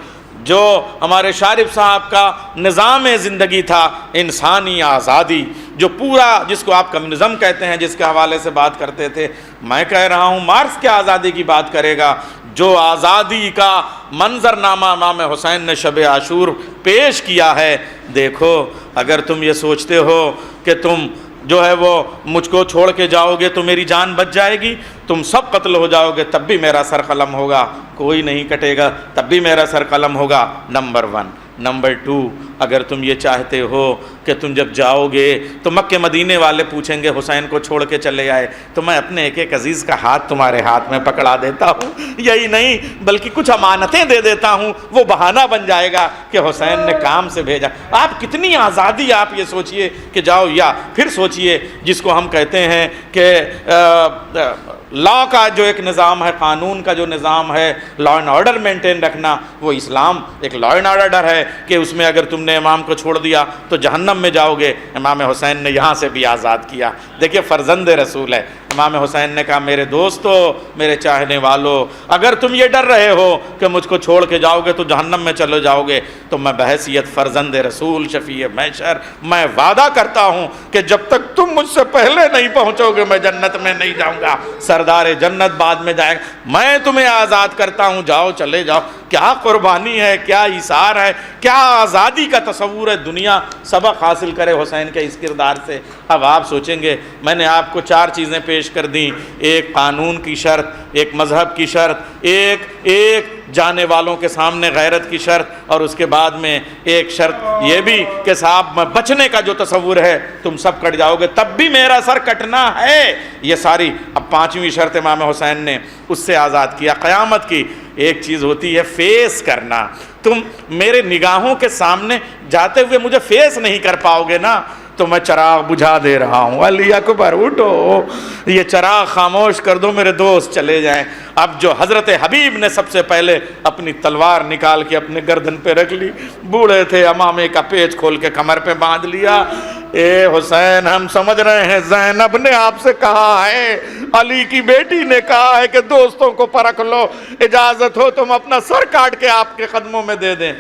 جو ہمارے شارف صاحب کا نظام زندگی تھا، انسانی آزادی، جو پورا جس کو آپ کمیونزم کہتے ہیں، جس کے حوالے سے بات کرتے تھے، میں کہہ رہا ہوں مارکس کیا آزادی کی بات کرے گا، جو آزادی کا منظرنامہ امام حسین نے شب عاشور پیش کیا ہے۔ دیکھو اگر تم یہ سوچتے ہو کہ تم جو ہے وہ مجھ کو چھوڑ کے جاؤ گے تو میری جان بچ جائے گی، تم سب قتل ہو جاؤ گے تب بھی میرا سر قلم ہوگا، کوئی نہیں کٹے گا تب بھی میرا سر قلم ہوگا، نمبر 1۔ نمبر 2، اگر تم یہ چاہتے ہو کہ تم جب جاؤ گے تو مکے مدینے والے پوچھیں گے حسین کو چھوڑ کے چلے آئے، تو میں اپنے ایک عزیز کا ہاتھ تمہارے ہاتھ میں پکڑا دیتا ہوں، یہی نہیں بلکہ کچھ امانتیں دے دیتا ہوں، وہ بہانہ بن جائے گا کہ حسین نے کام سے بھیجا۔ آپ کتنی آزادی، آپ یہ سوچئے کہ جاؤ، یا پھر سوچئے جس کو ہم کہتے ہیں کہ لا کا جو ایک نظام ہے، قانون کا جو نظام ہے، لا اینڈ آرڈر مینٹین رکھنا، وہ اسلام ایک لا اینڈ آرڈر ہے کہ اس میں اگر تم نے امام کو چھوڑ دیا تو جہنم میں جاؤ گے۔ امام حسین نے یہاں سے بھی آزاد کیا۔ دیکھیے فرزند رسول ہے۔ امام حسین نے کہا میرے دوستو، میرے چاہنے والو، اگر تم یہ ڈر رہے ہو کہ مجھ کو چھوڑ کے جاؤ گے تو جہنم میں چلے جاؤ گے، تو میں بحیثیت فرزند رسول شفیع محشر میں وعدہ کرتا ہوں کہ جب تک تم مجھ سے پہلے نہیں پہنچو گے میں جنت میں نہیں جاؤں گا، سردار جنت بعد میں جائے گا، میں تمہیں آزاد کرتا ہوں، جاؤ چلے جاؤ۔ کیا قربانی ہے، کیا ایثار ہے، کیا آزادی کا تصور ہے۔ دنیا سبق حاصل کرے حسین کے اس کردار سے۔ اب آپ سوچیں گے میں نے آپ کو 4 چیزیں پیش کر دیں، ایک قانون کی شرط، ایک مذہب کی شرط، ایک جانے والوں کے سامنے غیرت کی شرط، اور اس کے بعد میں ایک شرط یہ بھی کہ صاحب میں بچنے کا جو تصور ہے تم سب کٹ جاؤ گے تب بھی میرا سر کٹنا ہے، یہ ساری۔ اب 5ویں شرط امام حسین نے اس سے آزاد کیا۔ قیامت کی ایک چیز ہوتی ہے فیس کرنا، تم میرے نگاہوں کے سامنے جاتے ہوئے مجھے فیس نہیں کر پاؤ گے نا، تو میں چراغ بجھا دے رہا ہوں، علی اکبر اٹھو، یہ چراغ خاموش کر دو، میرے دوست چلے جائیں۔ اب جو حضرت حبیب نے سب سے پہلے اپنی تلوار نکال کے اپنے گردن پہ رکھ لی، بوڑھے تھے، امامے کا پیچ کھول کے کمر پہ باندھ لیا۔ اے حسین، ہم سمجھ رہے ہیں زینب نے آپ سے کہا ہے، علی کی بیٹی نے کہا ہے کہ دوستوں کو پرکھ لو، اجازت ہو تم اپنا سر کاٹ کے آپ کے قدموں میں دے دیں۔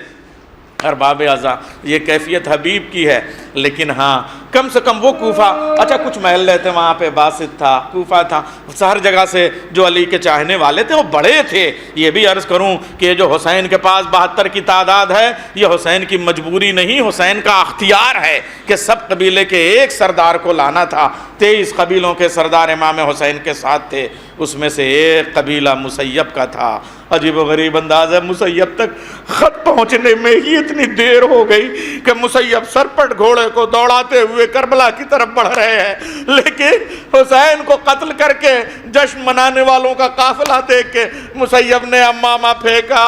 ارباب اعضاء، یہ کیفیت حبیب کی ہے، لیکن ہاں کم سے کم وہ کوفہ، اچھا کچھ محلے تھے وہاں پہ، باسط تھا، کوفہ تھا، ہر جگہ سے جو علی کے چاہنے والے تھے وہ بڑے تھے۔ یہ بھی عرض کروں کہ یہ جو حسین کے پاس 72 کی تعداد ہے، یہ حسین کی مجبوری نہیں، حسین کا اختیار ہے کہ سب قبیلے کے ایک سردار کو لانا تھا۔ 23 قبیلوں کے سردار امام حسین کے ساتھ تھے، اس میں سے ایک قبیلہ مسیب کا تھا۔ عجیب و غریب انداز ہے، مسیب تک خط پہنچنے میں ہی اتنی دیر ہو گئی کہ مسیب سرپٹ گھوڑے کو دوڑاتے ہوئے کربلا کی طرف بڑھ رہے ہیں، لیکن حسین کو قتل کر کے جشن منانے والوں کا قافلہ دیکھ کے مسیب نے امامہ پھینکا۔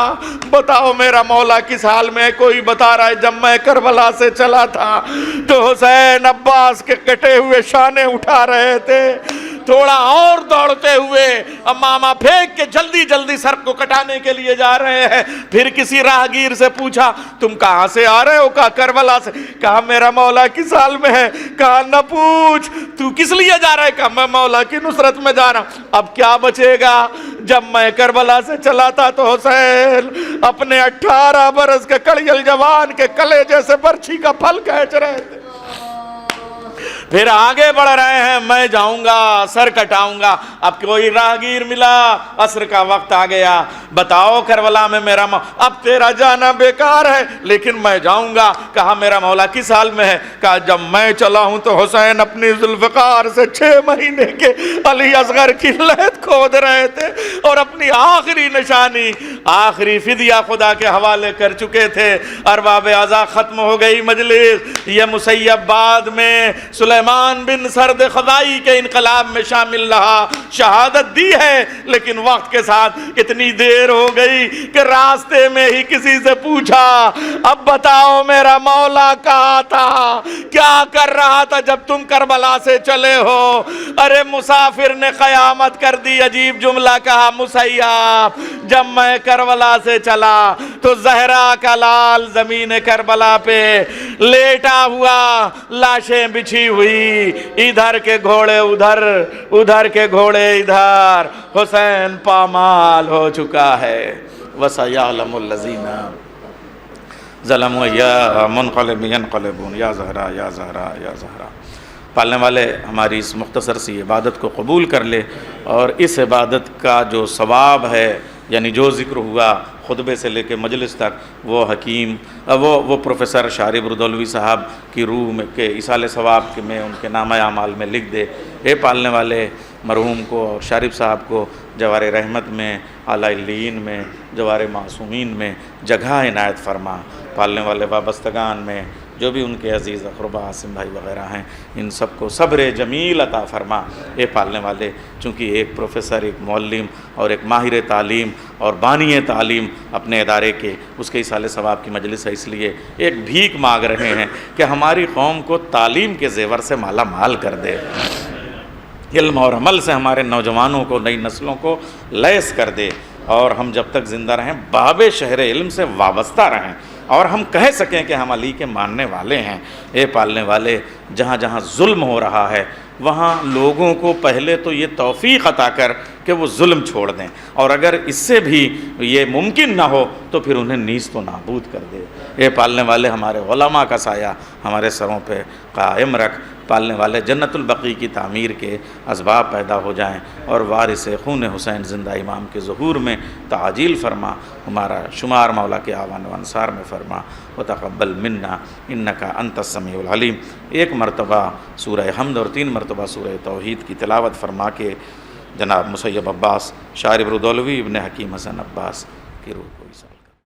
بتاؤ میرا مولا کس حال میں؟ کوئی بتا رہا ہے جب میں کربلا سے چلا تھا تو حسین عباس کے کٹے ہوئے شانے اٹھا رہے تھے، تھوڑا اور دوڑتے ہوئے امامہ پھینک کے جلدی جلدی سر کو کٹانے کے لیے جا رہے ہیں۔ پھر کسی راہگیر سے پوچھا تم کہاں سے آ رہے ہو؟ کہا کربلا سے۔ کہا میرا مولا کس حال میں ہے؟ کہا نہ پوچھ، تو کس لیے جا رہا ہے؟ کہا میں مولا کی نصرت میں جا رہا ہوں۔ اب کیا بچے گا؟ جب میں کربلا سے چلا تھا تو حسین اپنے 18 برس کے کڑیل جوان کے کلے جیسے برچھی کا پھل کھینچ رہے تھے۔ پھر آگے بڑھ رہے ہیں، میں جاؤں گا سر کٹاؤں گا۔ اب کوئی راہگیر ملا، عصر کا وقت آ گیا، بتاؤ کربلا میں میرا اب تیرا جانا بیکار ہے لیکن میں جاؤں گا۔ کہا میرا مولا کس حال میں ہے؟ کہا جب میں چلا ہوں تو حسین اپنی ذوالفقار سے 6 مہینے کے علی اصغر کی لحد کھود رہے تھے اور اپنی آخری نشانی، آخری فدیہ خدا کے حوالے کر چکے تھے۔ ارباب اعضاء، ختم ہو گئی مجلس۔ یہ مسیب بعد میں سلیمان بن سرد خزائی کے انقلاب میں شامل رہا، شہادت دی ہے، لیکن وقت کے ساتھ اتنی دیر ہو گئی کہ راستے میں ہی کسی سے پوچھا اب بتاؤ میرا مولا کہاں تھا، کیا کر رہا تھا جب تم کربلا سے چلے ہو؟ ارے مسافر نے قیامت کر دی۔ عجیب جملہ کہا مسیب، جب میں کربلا سے چلا تو زہرا کا لال زمین کربلا پہ لیٹا ہوا، لاشیں بچھی ہوئی، ادھر کے گھوڑے ادھر، ادھر کے گھوڑے ادھر، حسین پامال ہو چکا ہے۔ وَسَيَعْلَمُ الَّذِينَ ظَلَمُوا أَيَّ مُنْقَلِبٍ يَنْقَلِبُونَ۔ یا زہرا یا زہرا یا زہرا۔ پالنے والے ہماری اس مختصر سی عبادت کو قبول کر لے، اور اس عبادت کا جو ثواب ہے، یعنی جو ذکر ہوا خطبے سے لے کے مجلس تک، وہ حکیم وہ پروفیسر شارب ردولوی صاحب کی روح میں کے ایصال ثواب کے میں ان کے نامہ اعمال میں لکھ دے۔ اے پالنے والے، مرحوم کو اور شارب صاحب کو جوار رحمت میں، اعلی علیین میں، جوار معصومین میں جگہ عنایت فرما۔ پالنے والے وابستگان میں جو بھی ان کے عزیز اقربا عاصم بھائی وغیرہ ہیں، ان سب کو صبر جمیل عطا فرما۔ اے پالنے والے، چونکہ ایک پروفیسر، ایک معلم اور ایک ماہر تعلیم اور بانی تعلیم اپنے ادارے کے، اس کے ایصال ثواب کی مجلس ہے، اس لیے ایک بھیک مانگ رہے ہیں کہ ہماری قوم کو تعلیم کے زیور سے مالا مال کر دے، علم اور عمل سے ہمارے نوجوانوں کو، نئی نسلوں کو لیس کر دے، اور ہم جب تک زندہ رہیں باب شہر علم سے وابستہ رہیں، اور ہم کہہ سکیں کہ ہم علی کے ماننے والے ہیں۔ اے پالنے والے، جہاں جہاں ظلم ہو رہا ہے وہاں لوگوں کو پہلے تو یہ توفیق عطا کر کہ وہ ظلم چھوڑ دیں، اور اگر اس سے بھی یہ ممکن نہ ہو تو پھر انہیں نیز تو نابود کر دے۔ اے پالنے والے ہمارے علماء کا سایہ ہمارے سروں پہ قائم رکھ، پالنے والے جنت البقیع کی تعمیر کے اسباب پیدا ہو جائیں، اور وارث خون حسین زندہ امام کے ظہور میں تعجیل فرما، ہمارا شمار مولا کے آوان و انصار میں فرما، وتقبل منا انکا انت السمیع العلیم۔ ایک مرتبہ سورہ حمد اور 3 مرتبہ سورہ توحید کی تلاوت فرما کے جناب مسیب عباس شاعر برودولوی ابن حکیم حسن عباس کی روح کو